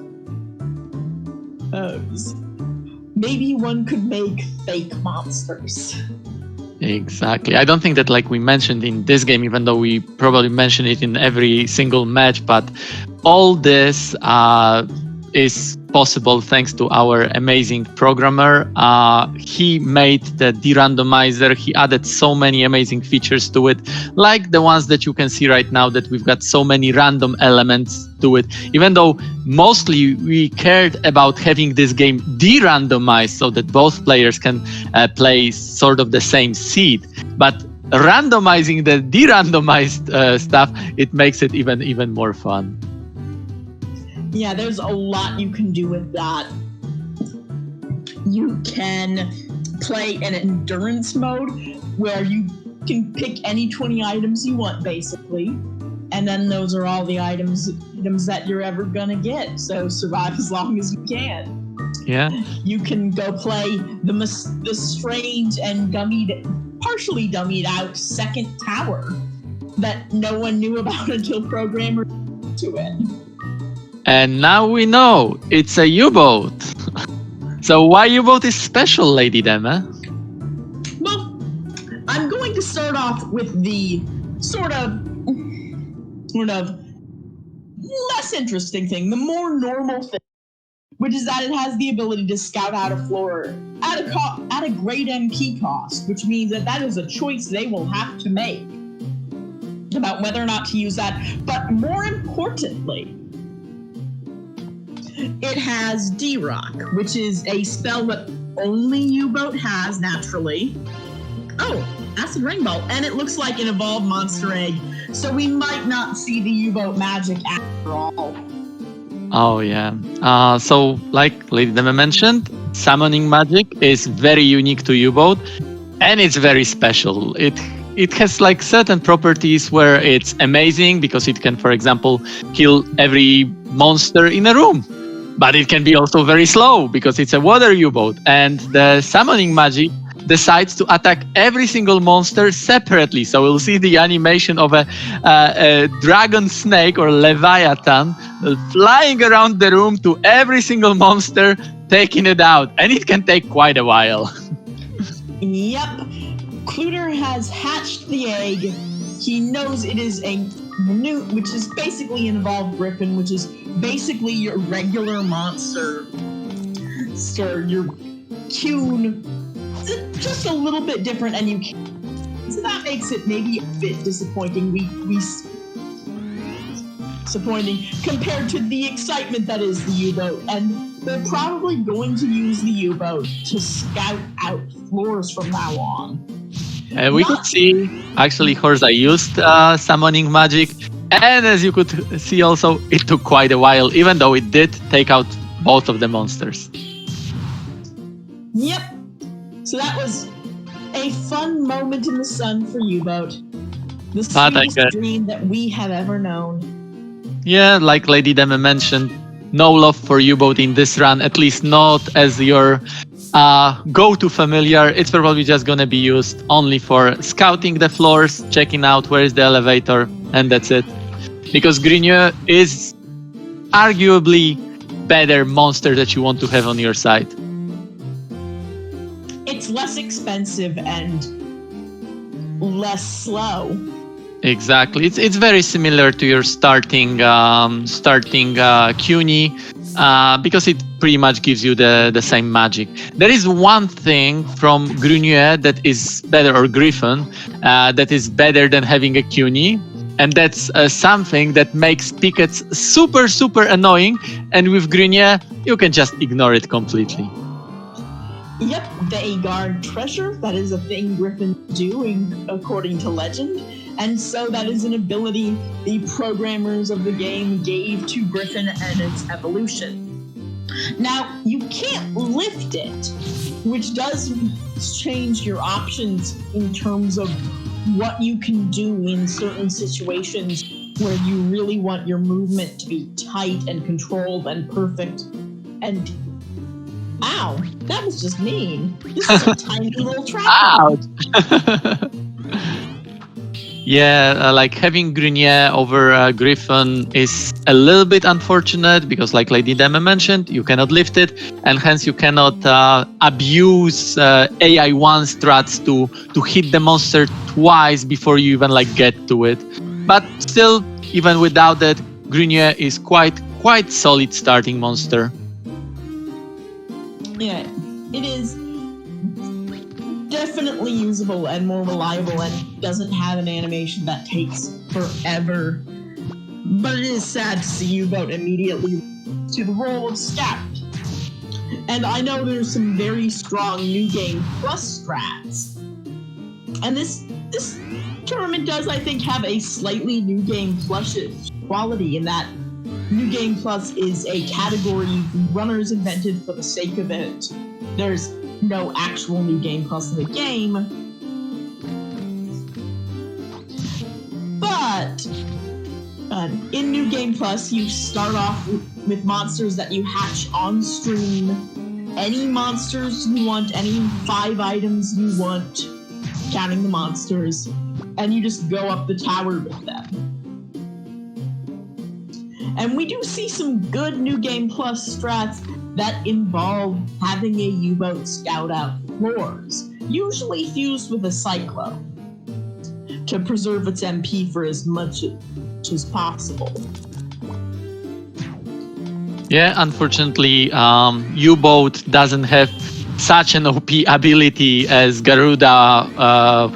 [SPEAKER 1] Maybe one could make fake monsters.
[SPEAKER 2] Exactly. I don't think that, like we mentioned in this game, even though we probably mention it in every single match, but all this is possible thanks to our amazing programmer. He made the de-randomizer. He added so many amazing features to it, like the ones that you can see right now, that we've got so many random elements to it. Even though mostly we cared about having this game de-randomized so that both players can play sort of the same seed, but randomizing the de-randomized stuff, it makes it even more fun.
[SPEAKER 1] Yeah, there's a lot you can do with that. You can play an endurance mode where you can pick any 20 items you want, basically. And then those are all the items that you're ever gonna get. So survive as long as you can.
[SPEAKER 2] Yeah.
[SPEAKER 1] You can go play the strange and partially dummied out second tower that no one knew about until programmer to it.
[SPEAKER 2] And now we know it's a U-boat. So why U-boat is special, Lady Dema?
[SPEAKER 1] Well, I'm going to start off with the sort of less interesting thing, the more normal thing, which is that it has the ability to scout out a floor at a great MP cost, which means that is a choice they will have to make about whether or not to use that. But more importantly, it has D-Rock, which is a spell that only U-Boat has naturally. Oh, Acid Rainbow, and it looks like an evolved monster egg, so we might not see the U-Boat magic after all.
[SPEAKER 2] Oh yeah. So like Lady Dema mentioned, summoning magic is very unique to U-Boat, and it's very special. It has like certain properties where it's amazing because it can, for example, kill every monster in a room. But it can be also very slow because it's a water U-Boat, and the summoning magic decides to attack every single monster separately. So we'll see the animation of a dragon snake or leviathan flying around the room to every single monster, taking it out, and it can take quite a while.
[SPEAKER 1] Yep. Kluter has hatched the egg. He knows it is a newt, which is basically an evolved griffin, which is basically your regular monster. So your Cune, just a little bit different, and so that makes it maybe a bit disappointing. Disappointing compared to the excitement that is the U-Boat, and they're probably going to use the U-Boat to scout out floors from now on.
[SPEAKER 2] We could see, actually, Horza used summoning magic, and as you could see also, it took quite a while, even though it did take out both of the monsters.
[SPEAKER 1] Yep. So that was a fun moment in the sun for U-Boat. The sweetest dream that we have ever known.
[SPEAKER 2] Yeah, like Lady Dema mentioned, no love for U-Boat in this run, at least not as your go-to familiar. It's probably just going to be used only for scouting the floors, checking out where is the elevator, and that's it. Because Grigneux is arguably better monster that you want to have on your side.
[SPEAKER 1] It's less expensive and less slow.
[SPEAKER 2] Exactly. It's very similar to your starting Cuny, because it pretty much gives you the same magic. There is one thing from Grigneux that is better, or Griffin, that is better than having a Cuny, and that's something that makes pickets super, super annoying, and with Grigneux, you can just ignore it completely.
[SPEAKER 1] Yep, they guard treasure. That is a thing Griffins do, according to legend. And so that is an ability the programmers of the game gave to Griffin and its evolution. Now, you can't lift it, which does change your options in terms of what you can do in certain situations where you really want your movement to be tight and controlled and perfect. And ow, that was just mean. This is a tiny little trap.
[SPEAKER 2] Ouch! Yeah, like having Grenier over Griffin is a little bit unfortunate because, like Lady Deme mentioned, you cannot lift it, and hence you cannot abuse AI1 strats to hit the monster twice before you even like get to it. But still, even without that, Grenier is quite solid starting monster.
[SPEAKER 1] Yeah, it is definitely usable and more reliable and doesn't have an animation that takes forever. But it is sad to see U-Boat immediately to the role of scout. And I know there's some very strong New Game Plus strats. And this tournament does, I think, have a slightly New Game Plus quality in that New Game Plus is a category runners invented for the sake of it. There's no actual New Game Plus in the game. But in New Game Plus, you start off with monsters that you hatch on stream. Any monsters you want, any 5 items you want, counting the monsters, and you just go up the tower with them. And we do see some good New Game Plus strats that involve having a U-Boat scout out floors, usually fused with a Cyclone, to preserve its MP for as much as possible.
[SPEAKER 2] Yeah, unfortunately, U-Boat doesn't have such an OP ability as Garuda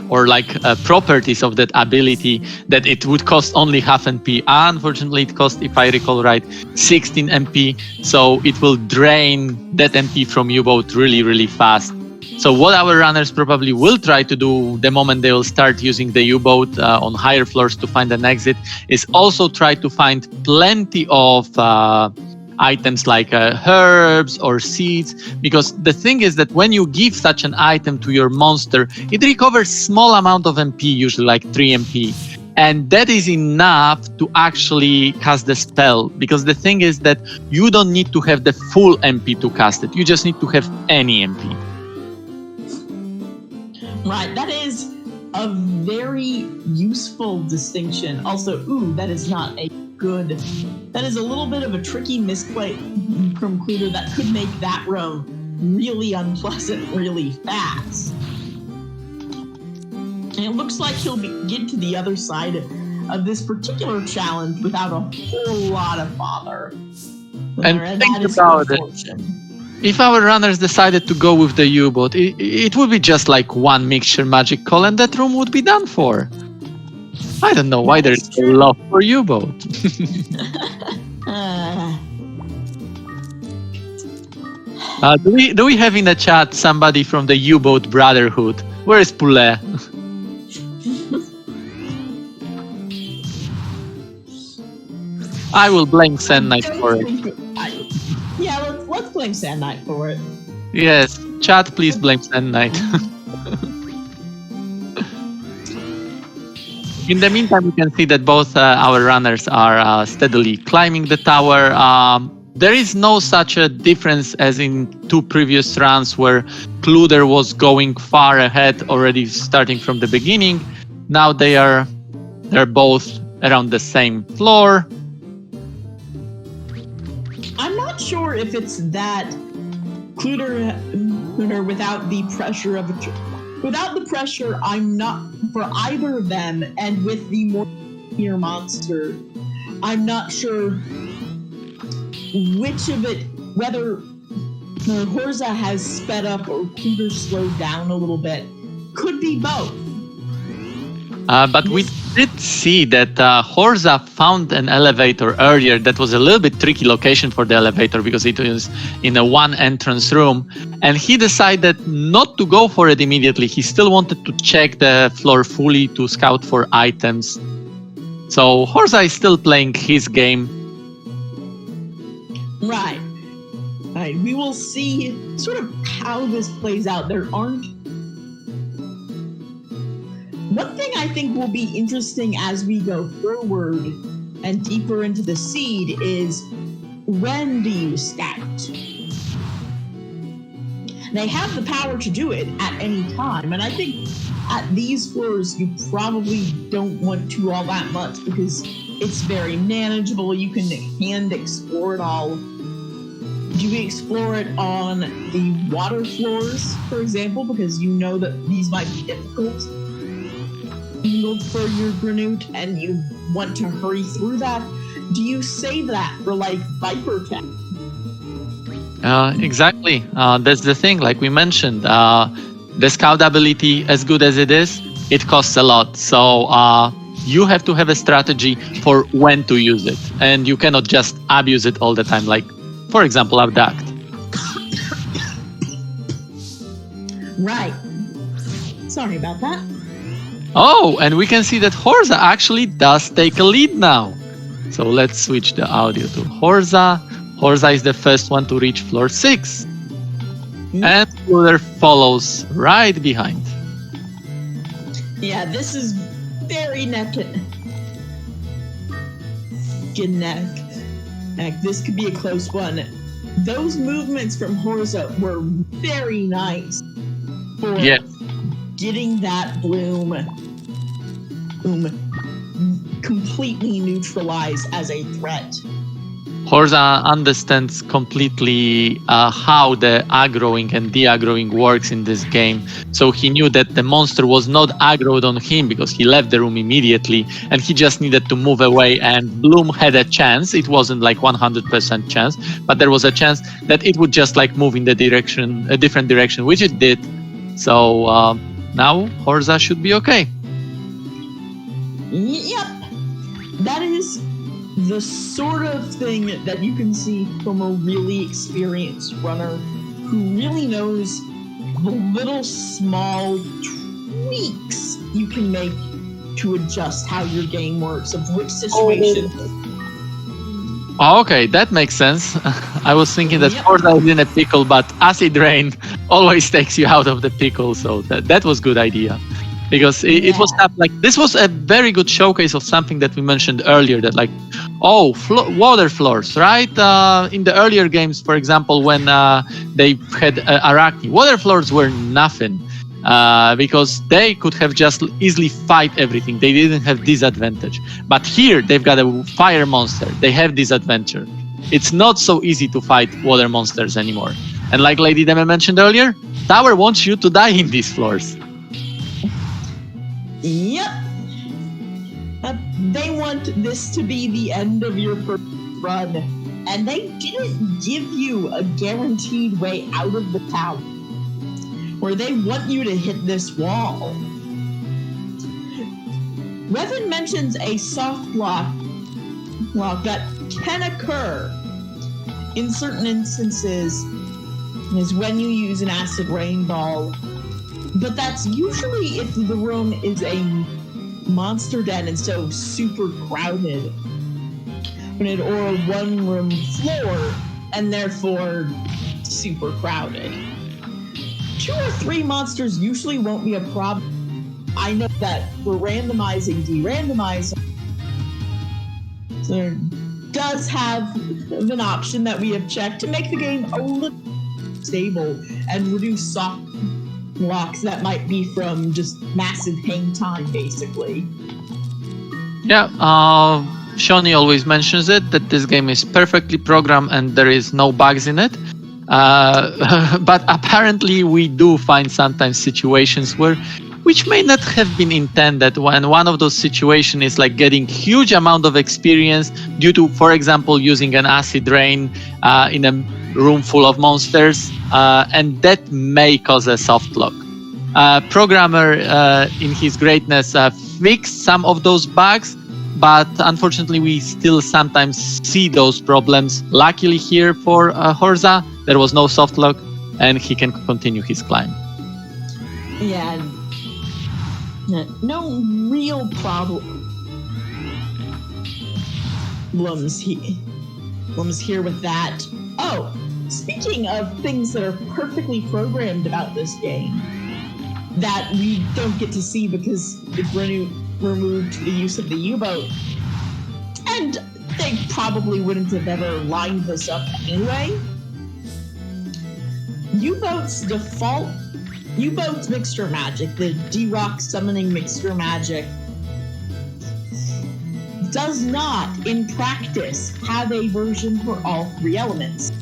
[SPEAKER 2] or like properties of that ability that it would cost only half MP. Unfortunately, it costs, if I recall right, 16 MP. So it will drain that MP from U-Boat really fast. So what our runners probably will try to do the moment they will start using the U-Boat on higher floors to find an exit is also try to find plenty of items like herbs or seeds, because the thing is that when you give such an item to your monster, it recovers small amount of MP, usually like 3 MP. And that is enough to actually cast the spell, because the thing is that you don't need to have the full MP to cast it. You just need to have any MP.
[SPEAKER 1] Right, that is a very useful distinction. Also, that is not a good... That is a little bit of a tricky misplay from Kluter that could make that row really unpleasant really fast. And it looks like he'll get to the other side of this particular challenge without a whole lot of bother.
[SPEAKER 2] And think about it. If our runners decided to go with the U-Boat, it would be just like one mixture magic call and that room would be done for. I don't know why there's a love for U-Boat. Do we have in the chat somebody from the U-Boat Brotherhood? Where is Poulet? I will blame Sand Knight for it.
[SPEAKER 1] Yeah, let's blame Sand Knight for it.
[SPEAKER 2] Yes, chat, please blame Sand Knight. In the meantime, you can see that both our runners are steadily climbing the tower. There is no such a difference as in 2 previous runs where Kluter was going far ahead already starting from the beginning. Now they're both around the same floor.
[SPEAKER 1] I'm not sure if it's that Kluter without the pressure of without the pressure, I'm not for either of them, and with the more near monster, I'm not sure which of it, whether Horza has sped up or Kluter slowed down a little bit. Could be both.
[SPEAKER 2] But did see that Horza found an elevator earlier that was a little bit tricky location for the elevator because it was in a one entrance room, and he decided not to go for it immediately. He still wanted to check the floor fully to scout for items. So Horza is still playing his game.
[SPEAKER 1] Right. Right. We will see sort of how this plays out. There aren't. One thing I think will be interesting as we go forward and deeper into the seed is, when do you scout? They have the power to do it at any time, and I think at these floors you probably don't want to all that much because it's very manageable. You can hand explore it all. Do we explore it on the water floors, for example, because you know that these might be difficult? You look for your Granute and you want to hurry through that. Do you save that for like Viper Tech?
[SPEAKER 2] Exactly. That's the thing. Like we mentioned, the scout ability, as good as it is, it costs a lot. So you have to have a strategy for when to use it, and you cannot just abuse it all the time. Like, for example, abduct.
[SPEAKER 1] Right. Sorry about that.
[SPEAKER 2] Oh, and we can see that Horza actually does take a lead now. So let's switch the audio to Horza. Horza is the first one to reach floor 6. And Kluter follows right behind.
[SPEAKER 1] Yeah, this is very neck. This could be a close one. Those movements from Horza were very nice for getting that bloom completely neutralized as a threat.
[SPEAKER 2] Horza understands completely how the aggroing and de-aggroing works in this game. So he knew that the monster was not aggroed on him because he left the room immediately and he just needed to move away, and Bloom had a chance. It wasn't like 100% chance, but there was a chance that it would just like move in the direction, a different direction, which it did. So now Horza should be okay.
[SPEAKER 1] Yep. That is the sort of thing that you can see from a really experienced runner who really knows the little small tweaks you can make to adjust how your game works, of which situation.
[SPEAKER 2] Okay, that makes sense. I was thinking that Horza is in a pickle, but Acid Rain always takes you out of the pickle, so that was a good idea. Because it was like, this was a very good showcase of something that we mentioned earlier, that like, water floors, right? In the earlier games, for example, when they had Arachne, water floors were nothing because they could have just easily fight everything. They didn't have disadvantage. But here, they've got a fire monster. They have disadvantage. It's not so easy to fight water monsters anymore. And like Lady Deme mentioned earlier, Tower wants you to die in these floors.
[SPEAKER 1] Yep. They want this to be the end of your first run, and they didn't give you a guaranteed way out of the tower, where they want you to hit this wall. Revan mentions a soft block that can occur in certain instances is when you use an acid rain ball. But that's usually if the room is a monster den and so super crowded, or a one-room floor and therefore super crowded. 2 or 3 monsters usually won't be a problem. I know that for randomizing, de-randomizing, there does have an option that we have checked to make the game a little stable and reduce soft blocks that might be from just massive hang time, basically.
[SPEAKER 2] Yeah, Shoni always mentions it, that this game is perfectly programmed and there is no bugs in it. But apparently we do find sometimes situations which may not have been intended, when one of those situations is like getting huge amount of experience due to, for example, using an acid rain in a room full of monsters, and that may cause a soft lock. programmer in his greatness fixed some of those bugs, but unfortunately we still sometimes see those problems. Luckily here for Horza, there was no soft lock and he can continue his climb.
[SPEAKER 1] Yeah, no real problems here with that. Oh, speaking of things that are perfectly programmed about this game that we don't get to see because it removed the use of the U-boat, and they probably wouldn't have ever lined this up anyway. U-boat's mixture magic, the D-Rock summoning mixture magic, does not, in practice, have a version for all three elements.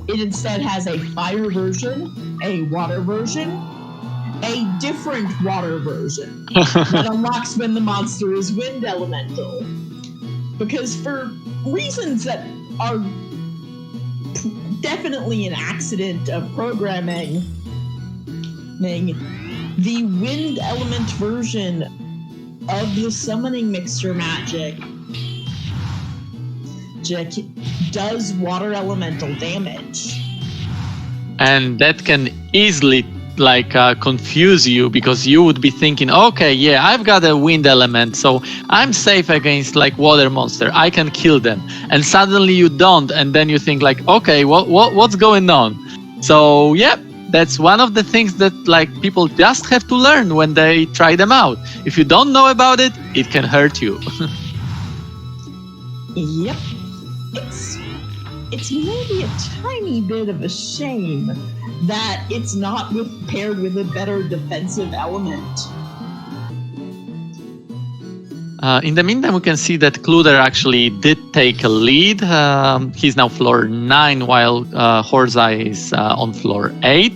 [SPEAKER 1] It instead has a fire version, a water version, a different water version that unlocks when the monster is wind elemental. Because for reasons that are definitely an accident of programming, the wind element version of the summoning mixture magic does water elemental damage.
[SPEAKER 2] And that can easily confuse you, because you would be thinking, okay, yeah, I've got a wind element, so I'm safe against water monster, I can kill them. And suddenly you don't, and then you think okay, what's going on? So yeah, that's one of the things that people just have to learn when they try them out. If you don't know about it, it can hurt you.
[SPEAKER 1] Yep. It's maybe a tiny bit of a shame that it's not paired with a better defensive element.
[SPEAKER 2] In the meantime, we can see that Kluter actually did take a lead. He's now floor 9, while Horza is on floor 8.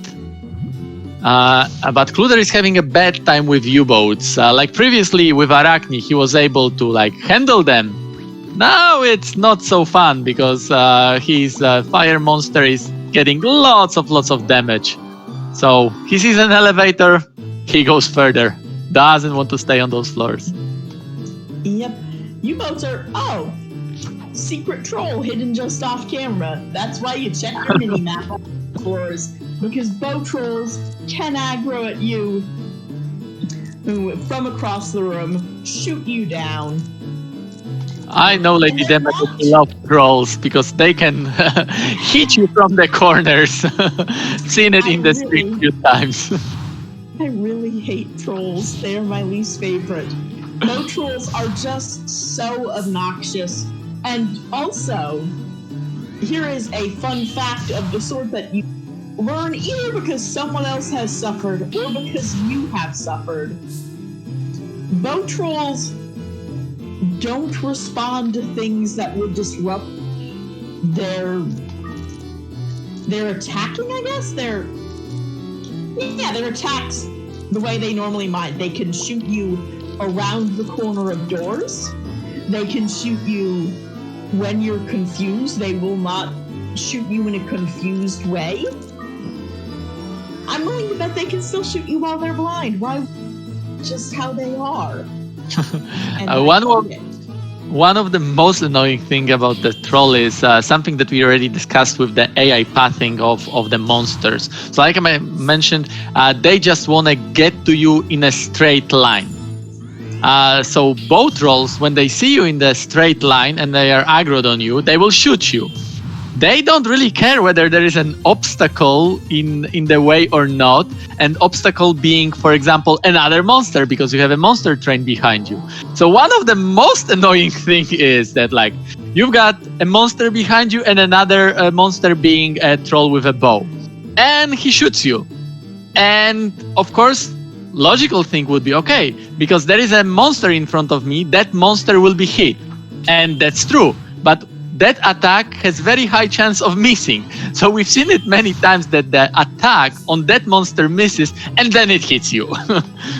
[SPEAKER 2] But Kluter is having a bad time with U-boats. Like previously with Arachne, he was able to handle them. Now it's not so fun, because his fire monster is getting lots of damage. So he sees an elevator, he goes further. Doesn't want to stay on those floors.
[SPEAKER 1] Yep. U-boats are, secret troll hidden just off camera. That's why you check your mini-map on floors, because bow trolls can aggro at you from across the room, shoot you down.
[SPEAKER 2] I know Lady Demet loves trolls, because they can hit you from the corners. Seen it in the stream a few times.
[SPEAKER 1] I really hate trolls. They are my least favorite. Bow trolls are just so obnoxious. And also, here is a fun fact of the sort that you learn either because someone else has suffered or because you have suffered. Bow trolls don't respond to things that would disrupt their attacking, I guess? Their attacks the way they normally might. They can shoot you around the corner of doors. They can shoot you when you're confused. They will not shoot you in a confused way. I'm willing to bet they can still shoot you while they're blind. Why? Just how they are.
[SPEAKER 2] One of the most annoying thing about the troll is something that we already discussed with the AI pathing of the monsters. So like I mentioned, they just want to get to you in a straight line. So bow trolls, when they see you in the straight line and they are aggroed on you, they will shoot you. They don't really care whether there is an obstacle in the way or not, an obstacle being, for example, another monster, because you have a monster train behind you. So one of the most annoying thing is that you've got a monster behind you and another monster being a troll with a bow, and he shoots you. And of course, logical thing would be, okay, because there is a monster in front of me, that monster will be hit. And that's true. But that attack has very high chance of missing. So we've seen it many times that the attack on that monster misses and then it hits you.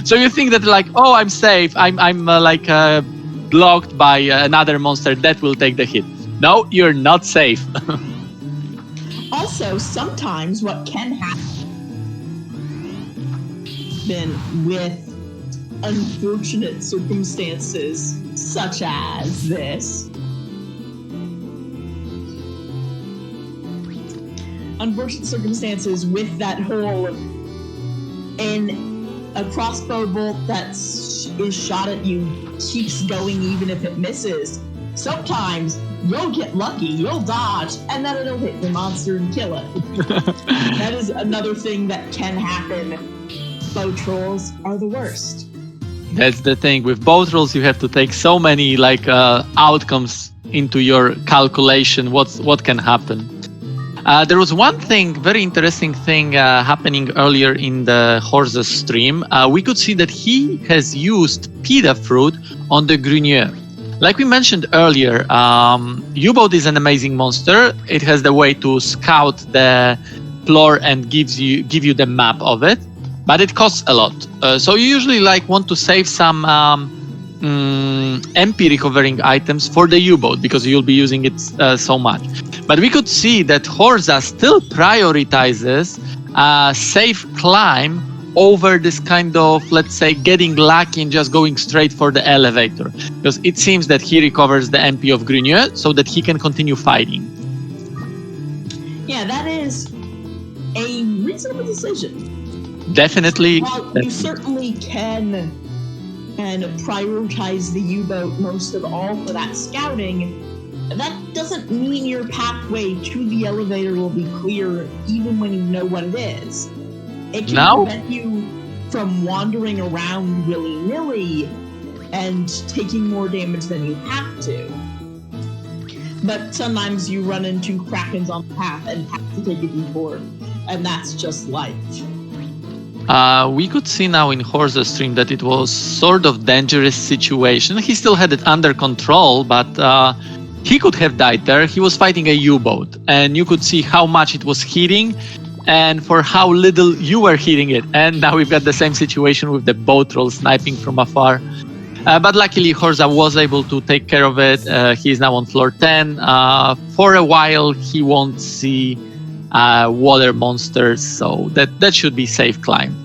[SPEAKER 2] So you think that oh, I'm safe, I'm blocked by another monster that will take the hit. No, you're not safe. Also, sometimes what can happen,
[SPEAKER 1] happen with unfortunate circumstances such as this. Unfortunate circumstances with that hole in a crossbow bolt that is shot at you keeps going even if it misses. Sometimes you'll get lucky, you'll dodge, and then it'll hit the monster and kill it. That is another thing that can happen. Bow trolls are the worst.
[SPEAKER 2] That's the thing. With bow trolls, you have to take so many outcomes into your calculation. What can happen? There was one thing, very interesting thing happening earlier in the Horse's stream. We could see that he has used Pita fruit on the Grunier. Like we mentioned earlier, U-boat is an amazing monster. It has the way to scout the floor and give you the map of it, but it costs a lot. So you usually want to save some MP recovering items for the U-boat because you'll be using it so much. But we could see that Horza still prioritizes safe climb over this kind of, let's say, getting lucky and just going straight for the elevator. Because it seems that he recovers the MP of Grunier so that he can continue fighting.
[SPEAKER 1] Yeah, that is a reasonable decision.
[SPEAKER 2] Definitely.
[SPEAKER 1] While you certainly can prioritize the U-boat most of all for that scouting, that doesn't mean your pathway to the elevator will be clear even when you know what it is. It can prevent you from wandering around willy-nilly and taking more damage than you have to. But sometimes you run into krakens on the path and have to take a detour, and that's just life.
[SPEAKER 2] We could see now in Horza's stream that it was sort of dangerous situation. He still had it under control, but he could have died there. He was fighting a U-boat, and you could see how much it was hitting and for how little you were hitting it. And now we've got the same situation with the bow troll sniping from afar. But luckily, Horza was able to take care of it. He is now on floor 10. For a while, he won't see water monsters, so that should be safe climb.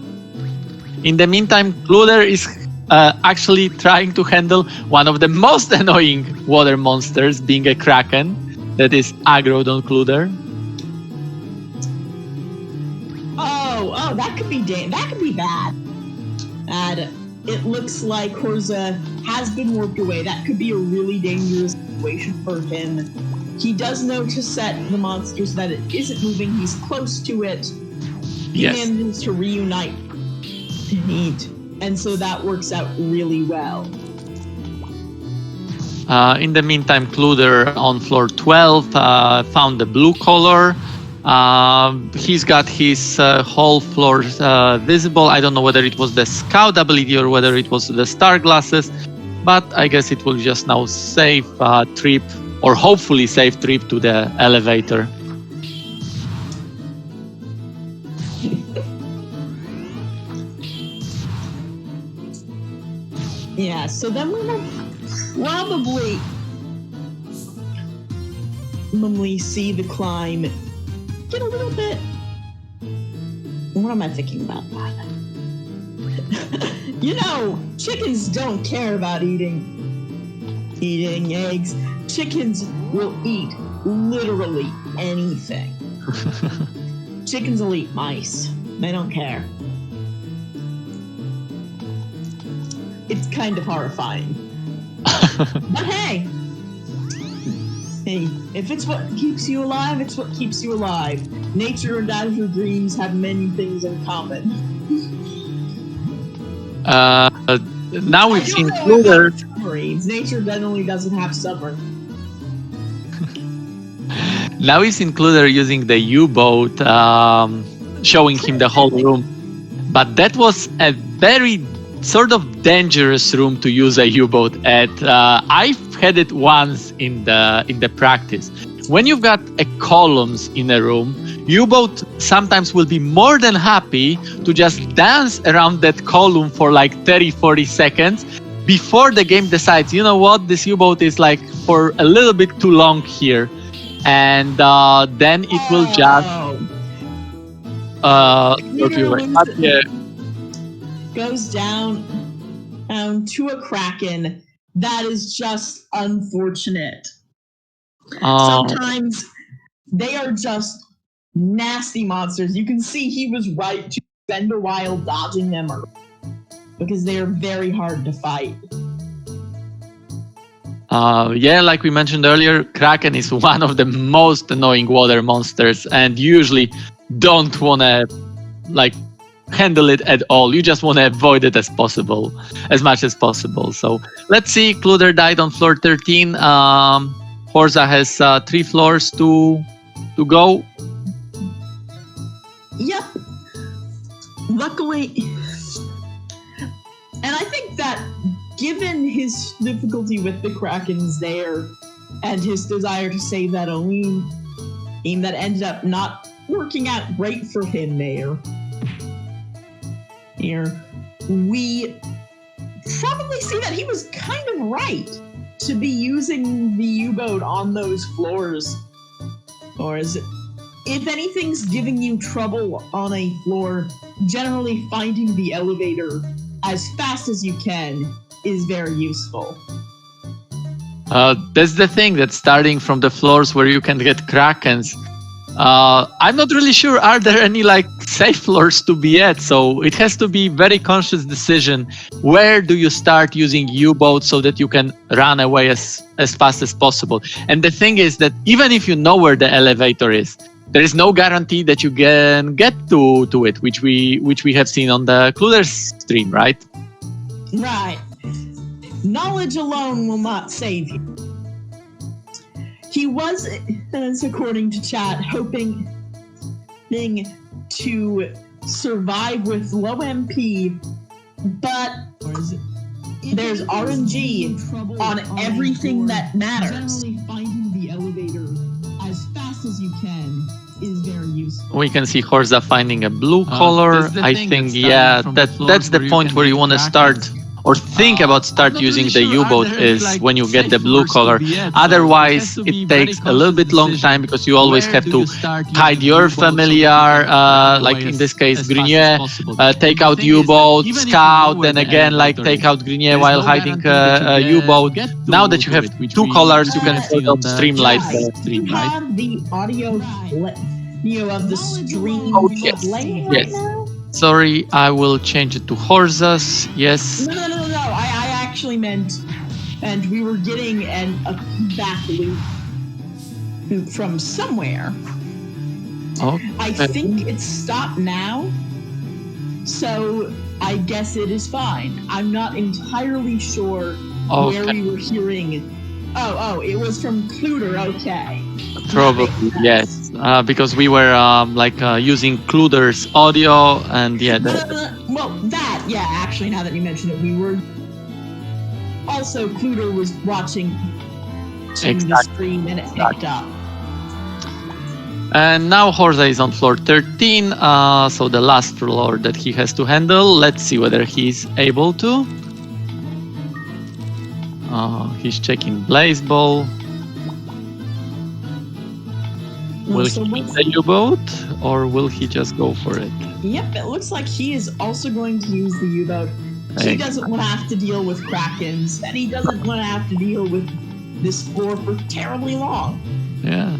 [SPEAKER 2] In the meantime, Kluter is actually trying to handle one of the most annoying water monsters, being a kraken that is aggroed on Kluter.
[SPEAKER 1] Oh, that could be bad. And it looks like Horza has been worked away. That could be a really dangerous situation for him. He does know to set the monster so that it isn't moving. He's close to it. He manages to reunite heat, and so that works out really well.
[SPEAKER 2] In the meantime, Kluter on floor 12 found the blue color. He's got his whole floor visible. I don't know whether it was the scout ability or whether it was the star glasses, but I guess it will just now save trip, or hopefully safe trip to the elevator.
[SPEAKER 1] Yeah, so then we will probably see the climb get a little bit... What am I thinking about that? Chickens don't care about eating eggs. Chickens will eat literally anything. Chickens will eat mice. They don't care. It's kind of horrifying. But hey, if it's what keeps you alive, it's what keeps you alive. Nature and Azure dreams have many things in common.
[SPEAKER 2] Now we've seen Kluter.
[SPEAKER 1] Nature generally doesn't have submarines.
[SPEAKER 2] Now we've seen Kluter using the U-boat, showing him the whole room. But that was a very sort of dangerous room to use a U-boat at. I've had it once in the practice. When you've got columns in a room, U-boat sometimes will be more than happy to just dance around that column for like 30-40 seconds before the game decides, you know what, this U-boat is like for a little bit too long here, and then it will just
[SPEAKER 1] goes down to a Kraken. That is just unfortunate. Sometimes they are just nasty monsters. You can see he was right to spend a while dodging them because they are very hard to fight.
[SPEAKER 2] Yeah, like we mentioned earlier, Kraken is one of the most annoying water monsters and usually don't want to handle it at all. You just want to avoid it as much as possible. So let's see, Kluter died on floor 13. Horza has 3 floors to go.
[SPEAKER 1] Yep. Luckily, and I think that given his difficulty with the Krakens there and his desire to save that only team, that ended up not working out great for him there. Here, we probably see that he was kind of right to be using the U-boat on those floors. Or is it, if anything's giving you trouble on a floor, generally finding the elevator as fast as you can is very useful.
[SPEAKER 2] That's the thing, that starting from the floors where you can get Krakens, I'm not really sure, are there any safe floors to be at? So it has to be very conscious decision. Where do you start using U-boat so that you can run away as fast as possible? And the thing is that even if you know where the elevator is, there is no guarantee that you can get to it, which we have seen on the Kluter stream, right?
[SPEAKER 1] Right. Knowledge alone will not save you. He was, as according to chat, hoping to survive with low MP, but there's RNG on everything that matters. Generally, finding the elevator as fast as you can is very useful.
[SPEAKER 2] We can see Horza finding a blue color. I think, yeah, that's the point where you want to start or think about using the U-boat is when you get the blue color. Otherwise, it takes a little bit long time because you always have to hide your familiar, in this case, Grenier, take out U-boat, scout, then again, take out Grenier while hiding U-boat. Now that you have 2 colors, you can streamline the stream, right?
[SPEAKER 1] Have the audio of the stream playing
[SPEAKER 2] yes.
[SPEAKER 1] right now?
[SPEAKER 2] Sorry, I will change it to Horza's. Yes.
[SPEAKER 1] No. I actually meant, and we were getting a feedback loop from somewhere.
[SPEAKER 2] Okay.
[SPEAKER 1] I think it's stopped now, so I guess it is fine. I'm not entirely sure where we were hearing. Oh, it was from Kluter. Okay.
[SPEAKER 2] Probably yes, because we were using Kluter's audio, and yeah.
[SPEAKER 1] Actually, now that you mention it, we were also Kluter was watching the stream and it picked up.
[SPEAKER 2] And now Horza is on floor 13, so the last floor that he has to handle. Let's see whether he's able to. He's checking Blaze Ball. Will he use the U-boat, or will he just go for it?
[SPEAKER 1] Yep, it looks like he is also going to use the U-boat. He doesn't want to have to deal with Krakens, and he doesn't want to have to deal with this floor for terribly long.
[SPEAKER 2] Yeah.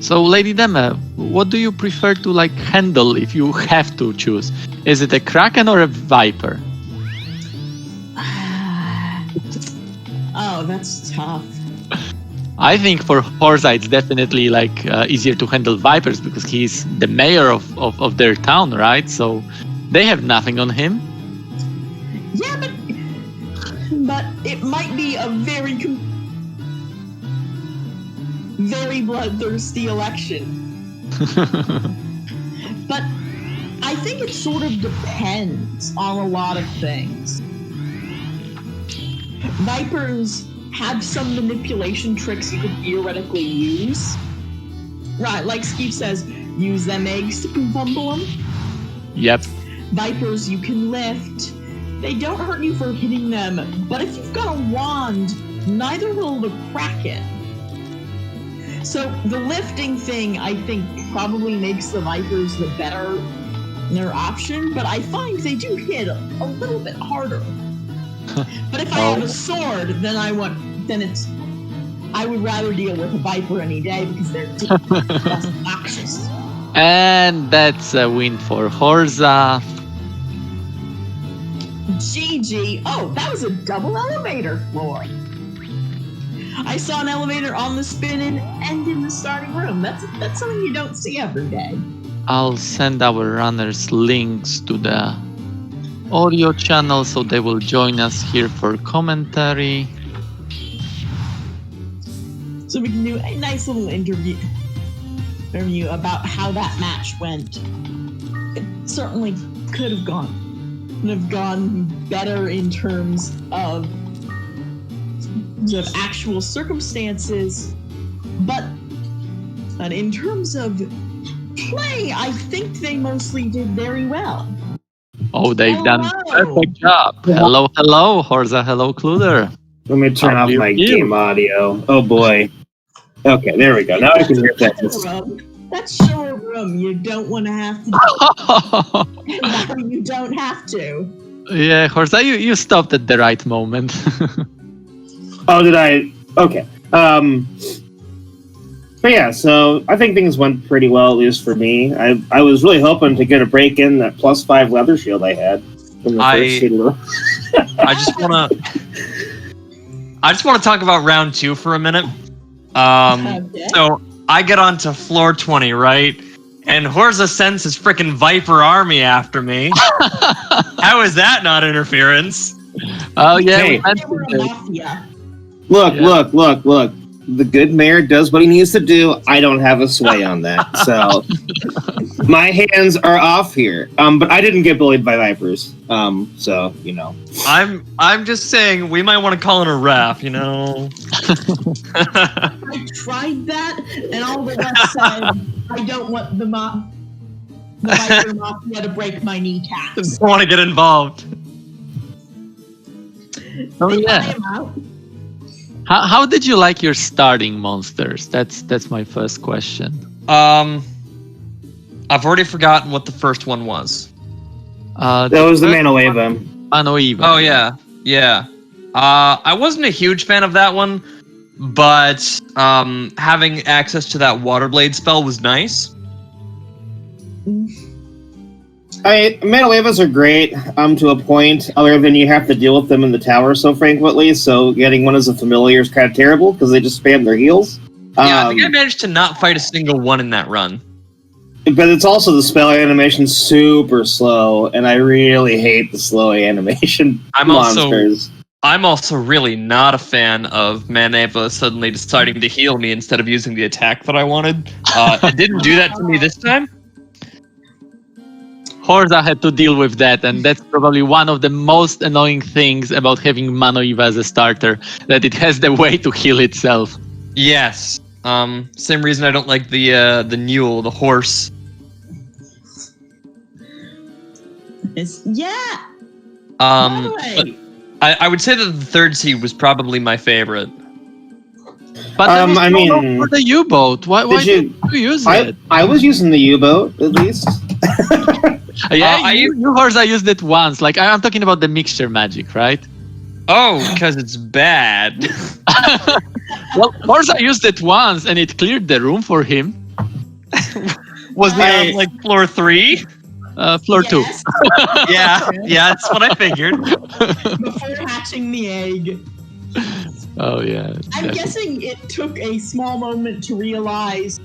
[SPEAKER 2] So, Lady Deme, what do you prefer to handle if you have to choose? Is it a Kraken or a Viper?
[SPEAKER 1] Oh, that's tough.
[SPEAKER 2] I think for Horza it's definitely easier to handle Vipers because he's the mayor of their town, right? So they have nothing on him.
[SPEAKER 1] Yeah, but it might be a very bloodthirsty election. But I think it sort of depends on a lot of things. Vipers have some manipulation tricks you could theoretically use. Right, like Skeef says, use them eggs to fumble them.
[SPEAKER 2] Yep.
[SPEAKER 1] Vipers you can lift. They don't hurt you for hitting them, but if you've got a wand, neither will the Kraken. So the lifting thing, I think, probably makes the Vipers the better their option, but I find they do hit a little bit harder. But if I have a sword, then I would rather deal with a Viper any day because they're less obnoxious.
[SPEAKER 2] And that's a win for Horza.
[SPEAKER 1] GG. Oh, that was a double elevator floor. I saw an elevator on the spin-in and in the starting room. That's something you don't see every day.
[SPEAKER 2] I'll send our runners links to the audio channel so they will join us here for commentary.
[SPEAKER 1] So we can do a nice little interview about how that match went. It certainly could have gone better in terms of actual circumstances, but in terms of play, I think they mostly did very well.
[SPEAKER 2] Oh, they've done a perfect job. Hello, Horza. Hello, Kluter.
[SPEAKER 3] Let me turn off my game audio. Oh boy. Okay, there we go. Now I can hear things.
[SPEAKER 1] That's sure room. You don't want to have to. Now you don't have to.
[SPEAKER 2] Yeah, Horza, you stopped at the right moment.
[SPEAKER 3] Oh, did I? Okay. But yeah, so I think things went pretty well, at least for me. I was really hoping to get a break in that +5 leather shield I had from the first season.
[SPEAKER 4] I just want to talk about round 2 for a minute.
[SPEAKER 1] Okay.
[SPEAKER 4] So I get onto floor 20, right? And Horza sends his freaking Viper army after me. How is that not interference?
[SPEAKER 2] Oh yeah,
[SPEAKER 3] Hey.
[SPEAKER 1] Mafia.
[SPEAKER 3] Look. The good mayor does what he needs to do. I don't have a sway on that. So my hands are off here. But I didn't get bullied by Vipers. So, you know.
[SPEAKER 4] I'm just saying we might want to call in a ref, you know.
[SPEAKER 1] I tried that, and all the rest said, I don't want the Viper Mafia to break my kneecaps.
[SPEAKER 4] Just want to get involved.
[SPEAKER 2] Oh
[SPEAKER 1] They
[SPEAKER 2] yeah.
[SPEAKER 1] buy 'em out.
[SPEAKER 2] How did you like your starting monsters? That's my first question.
[SPEAKER 4] I've already forgotten what the first one was.
[SPEAKER 3] That was the Manoeva.
[SPEAKER 2] Manoeva.
[SPEAKER 4] Oh yeah. I wasn't a huge fan of that one, but having access to that water blade spell was nice.
[SPEAKER 3] Manoevas are great to a point, other than you have to deal with them in the tower so frequently, so getting one as a familiar is kind of terrible because they just spam their heals.
[SPEAKER 4] Yeah, I think I managed to not fight a single one in that run.
[SPEAKER 3] But it's also the spell animation super slow, and I really hate the slow animation monsters.
[SPEAKER 4] I'm also really not a fan of Maneva suddenly deciding to heal me instead of using the attack that I wanted. It didn't do that to me this time.
[SPEAKER 2] Horza had to deal with that, and that's probably one of the most annoying things about having Manoeva as a starter, that it has the way to heal itself.
[SPEAKER 4] Yes. Same reason I don't like the mule, the horse.
[SPEAKER 1] Yeah.
[SPEAKER 4] But I would say that the third seed was probably my favorite.
[SPEAKER 2] But for the U-boat, why did you use it?
[SPEAKER 3] I was using the U-boat, at least.
[SPEAKER 2] Yeah, you Horza used it once. Like, I'm talking about the mixture magic, right?
[SPEAKER 4] Oh, because it's bad.
[SPEAKER 2] Well, Horza used it once, and it cleared the room for him.
[SPEAKER 4] Was it on, like, floor 3?
[SPEAKER 2] Floor 2.
[SPEAKER 4] Yeah, that's what I figured.
[SPEAKER 1] Before hatching the egg.
[SPEAKER 2] Oh, yeah.
[SPEAKER 1] I'm guessing it took a small moment to realize,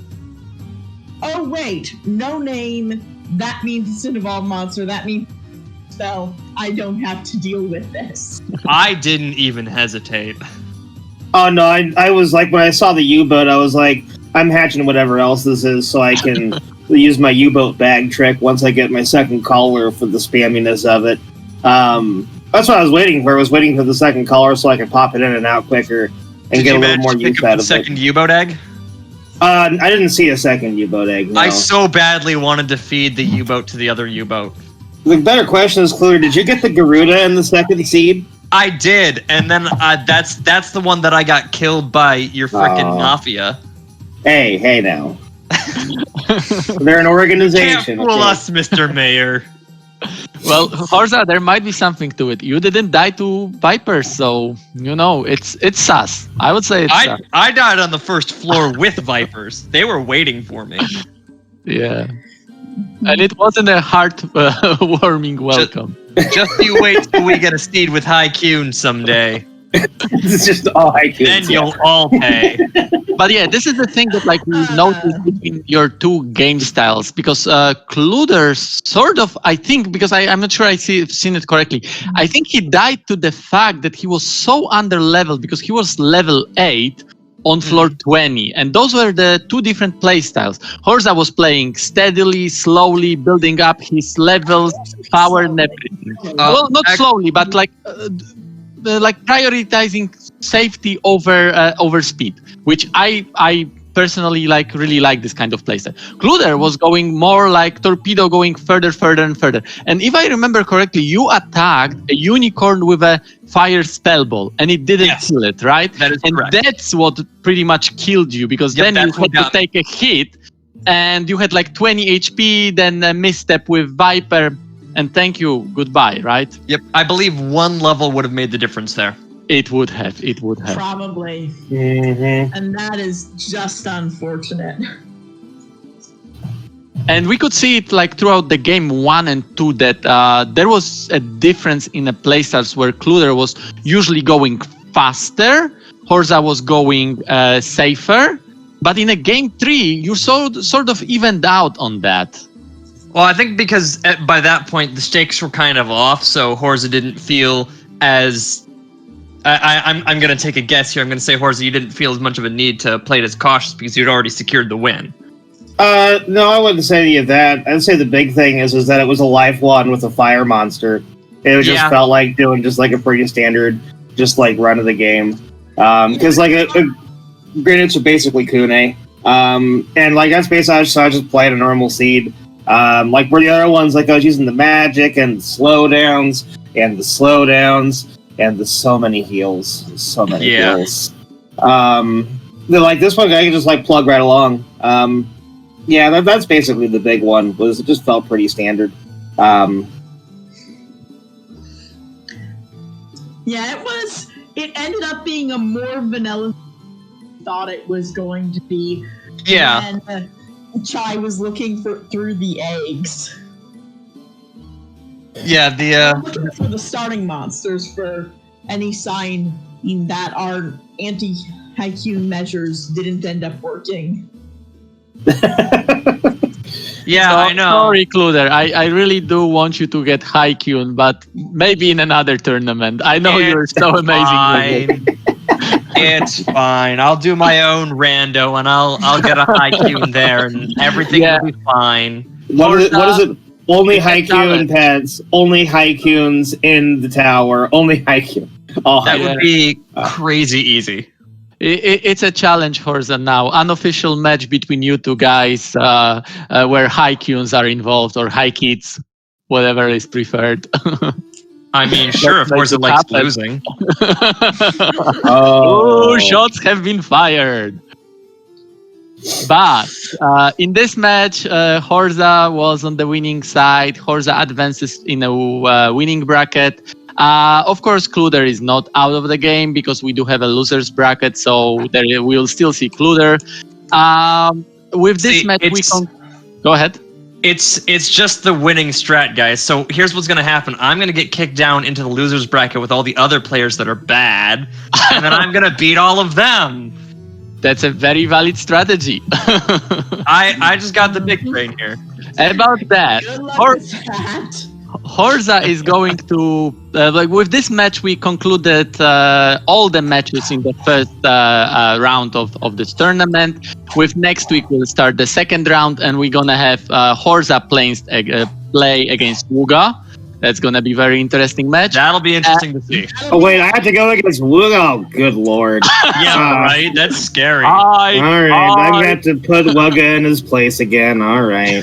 [SPEAKER 1] oh, wait, no name. That means it's an evolved monster. That means spell. I don't have to deal with this.
[SPEAKER 4] I didn't even hesitate.
[SPEAKER 3] Oh, no, I was like, when I saw the U-boat, I was like, I'm hatching whatever else this is so I can use my U-boat bag trick once I get my second caller for the spamminess of it. That's what I was waiting for. I was waiting for the second caller so I could pop it in and out quicker and get a little more use out of it.
[SPEAKER 4] Second U-boat egg?
[SPEAKER 3] I didn't see a second U-boat egg, no.
[SPEAKER 4] I so badly wanted to feed the U-boat to the other U-boat.
[SPEAKER 3] The better question is, Kluter, did you get the Garuda in the second seed?
[SPEAKER 4] I did, and then that's the one that I got killed by your frickin' Mafia.
[SPEAKER 3] Hey now. They're an
[SPEAKER 4] Can't
[SPEAKER 3] organization.
[SPEAKER 4] fool
[SPEAKER 3] okay.
[SPEAKER 4] us, Mr. Mayor.
[SPEAKER 2] Well, Horza, there might be something to it. You didn't die to Vipers, so it's sus. I would say it's sus.
[SPEAKER 4] I died on the first floor with Vipers. They were waiting for me.
[SPEAKER 2] Yeah. And it wasn't a heart-warming welcome.
[SPEAKER 4] Just you wait till we get a seed with high Q someday.
[SPEAKER 3] It's just all I can.
[SPEAKER 4] Then you'll all pay.
[SPEAKER 2] But yeah, this is the thing that like we noticed between your two game styles, because Kluter sort of, I think, because I'm not sure I've seen it correctly. I think he died to the fact that he was so under-leveled because he was level 8 on floor 20, and those were the two different play styles. Horza was playing steadily, slowly, building up his levels, power, and everything. Well, not slowly, but like prioritizing safety over speed, which I personally really like this kind of playstyle. Kluter was going more like torpedo, going further and further. And if I remember correctly, you attacked a unicorn with a fire spell ball, and it didn't kill it, right?
[SPEAKER 4] That is correct.
[SPEAKER 2] And that's what pretty much killed you, because then you had to take a hit, and you had like 20 HP, then a misstep with Viper, and thank you, goodbye, right?
[SPEAKER 4] Yep, I believe one level would have made the difference there.
[SPEAKER 2] It would have.
[SPEAKER 1] Probably.
[SPEAKER 3] Mm-hmm.
[SPEAKER 1] And that is just unfortunate.
[SPEAKER 2] And we could see it like throughout the game 1 and 2 that there was a difference in the playstyles where Kluter was usually going faster, Horza was going safer, but in a game 3 you sort of evened out on that.
[SPEAKER 4] Well, I think because by that point the stakes were kind of off, so Horza didn't feel as... I'm going to take a guess here. I'm going to say, Horza, you didn't feel as much of a need to play it as cautious because you'd already secured the win.
[SPEAKER 3] No, I wouldn't say any of that. I'd say the big thing is that it was a life one with a fire monster. It just felt like doing just like a pretty standard, just like run of the game. Because like grenades are basically Kune. And like that's basically so I just played a normal seed. Like where the other ones, like I was using the magic and the slowdowns and the slowdowns. And there's so many heals. Heals. Like this one, I can just like plug right along. That's basically the big one. It just felt pretty standard.
[SPEAKER 1] Yeah, it was. It ended up being a more vanilla than I thought it was going to be.
[SPEAKER 4] Yeah.
[SPEAKER 1] And Chai was looking through the eggs.
[SPEAKER 4] Yeah,
[SPEAKER 1] I'm looking for the starting monsters for any sign that our anti-Haikyuu measures didn't end up working.
[SPEAKER 4] Yeah, I know.
[SPEAKER 2] Sorry, Kluter. I really do want you to get Haikyuu, but maybe in another tournament. I know you're so amazing.
[SPEAKER 4] It's fine. I'll do my own rando, and I'll get a Haikyuu there, and everything will be fine.
[SPEAKER 3] What is it? Only Haikyuu pads. Only Haikyuuns in the tower. Only Haikyuu. Oh,
[SPEAKER 4] that would be crazy easy.
[SPEAKER 2] It's a challenge, Horza, now. Unofficial match between you two guys where Haikyuuns are involved, or Haikits, whatever is preferred.
[SPEAKER 4] I mean, sure, if Horza likes losing.
[SPEAKER 2] Oh, shots have been fired. But in this match, Horza was on the winning side. Horza advances in a winning bracket. Of course, Kluter is not out of the game because we do have a losers bracket, so there we'll still see Kluter. With this match, go ahead.
[SPEAKER 4] It's just the winning strat, guys. So here's what's gonna happen. I'm gonna get kicked down into the losers bracket with all the other players that are bad, and then I'm gonna beat all of them.
[SPEAKER 2] That's a very valid strategy.
[SPEAKER 4] I just got the big brain here.
[SPEAKER 2] About that,
[SPEAKER 1] Good luck with that.
[SPEAKER 2] Horza is going to with this match we concluded all the matches in the first round of this tournament. With next week we'll start the second round, and we're gonna have Horza play against Wuga. That's gonna be a very interesting match.
[SPEAKER 4] That'll be interesting to see.
[SPEAKER 3] Oh wait, I have to go against Wuga. Oh, good lord.
[SPEAKER 4] Yeah, right. That's scary.
[SPEAKER 3] All right, I'm gonna have to put Wuga in his place again. All right.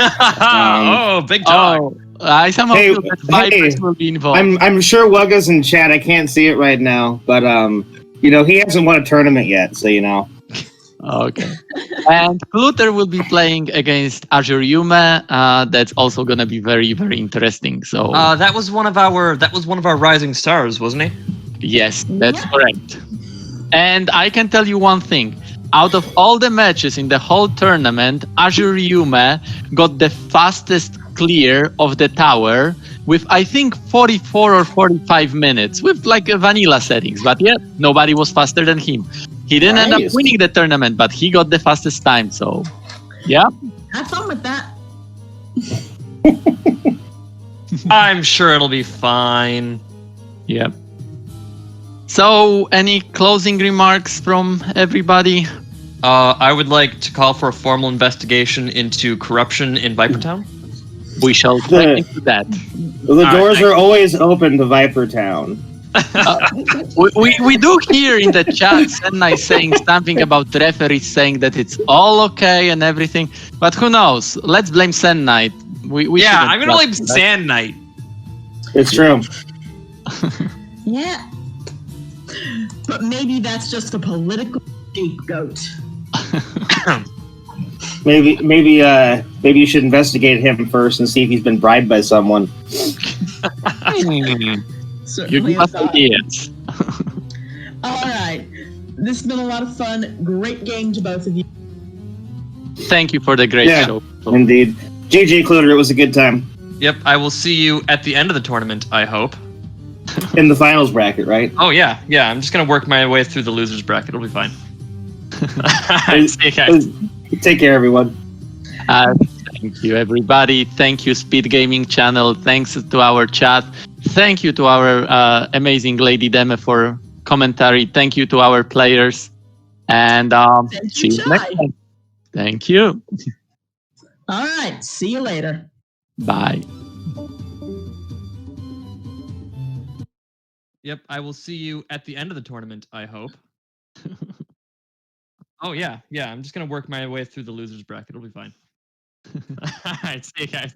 [SPEAKER 4] Big talk.
[SPEAKER 2] I somehow feel that Vipers will be involved.
[SPEAKER 3] I'm sure Wugga's in chat. I can't see it right now, but he hasn't won a tournament yet, so
[SPEAKER 2] Okay. And Kluter will be playing against Azure Yume. That's also gonna be very, very interesting. So
[SPEAKER 4] That was one of our rising stars, wasn't he?
[SPEAKER 2] yes, that's
[SPEAKER 1] Yeah.
[SPEAKER 2] correct. And I can tell you one thing. Out of all the matches in the whole tournament, Azure Yume got the fastest clear of the tower with, I think, 44 or 45 minutes with like a vanilla settings. But yeah, nobody was faster than him. He didn't end up
[SPEAKER 3] Nice.
[SPEAKER 2] winning the tournament, but he got the fastest time. So yeah.
[SPEAKER 1] Have fun with that.
[SPEAKER 4] I'm sure it'll be fine.
[SPEAKER 2] Yeah. So, any closing remarks from everybody?
[SPEAKER 4] I would like to call for a formal investigation into corruption in Vipertown.
[SPEAKER 2] We shall check into that.
[SPEAKER 3] The doors are always open to Viper Town.
[SPEAKER 2] We do hear in the chat Sennai saying something about referees saying that it's all okay and everything, but who knows? Let's blame Sennai. We
[SPEAKER 4] Yeah,
[SPEAKER 2] shouldn't
[SPEAKER 4] I'm gonna blame
[SPEAKER 2] trust him, right?
[SPEAKER 4] Sand Knight.
[SPEAKER 3] It's true.
[SPEAKER 1] Yeah. But maybe that's just a political scapegoat.
[SPEAKER 3] Maybe you should investigate him first and see if he's been bribed by someone.
[SPEAKER 2] You
[SPEAKER 1] Certainly
[SPEAKER 2] give
[SPEAKER 1] a
[SPEAKER 2] us
[SPEAKER 1] thought.
[SPEAKER 2] ideas.
[SPEAKER 1] All right. This has been a lot of fun. Great game to both of you.
[SPEAKER 2] Thank you for the great
[SPEAKER 3] Yeah.
[SPEAKER 2] show.
[SPEAKER 3] Indeed. GG Kluter, it was a good time.
[SPEAKER 4] Yep, I will see you at the end of the tournament, I hope.
[SPEAKER 3] In the finals bracket, right?
[SPEAKER 4] Oh yeah, I'm just gonna work my way through the losers bracket. It'll be fine. See you guys.
[SPEAKER 3] Take care, everyone.
[SPEAKER 2] Thank you, everybody. Thank you, SpeedGaming channel. Thanks to our chat. Thank you to our amazing Lady Deme for commentary. Thank you to our players. And
[SPEAKER 1] Thank
[SPEAKER 2] see
[SPEAKER 1] you,
[SPEAKER 2] you next
[SPEAKER 1] Shai.
[SPEAKER 2] time. Thank you.
[SPEAKER 1] All right. See you later.
[SPEAKER 2] Bye.
[SPEAKER 4] Yep, I will see you at the end of the tournament, I hope. Oh yeah, I'm just gonna work my way through the losers bracket. It'll be fine. All right, see you guys.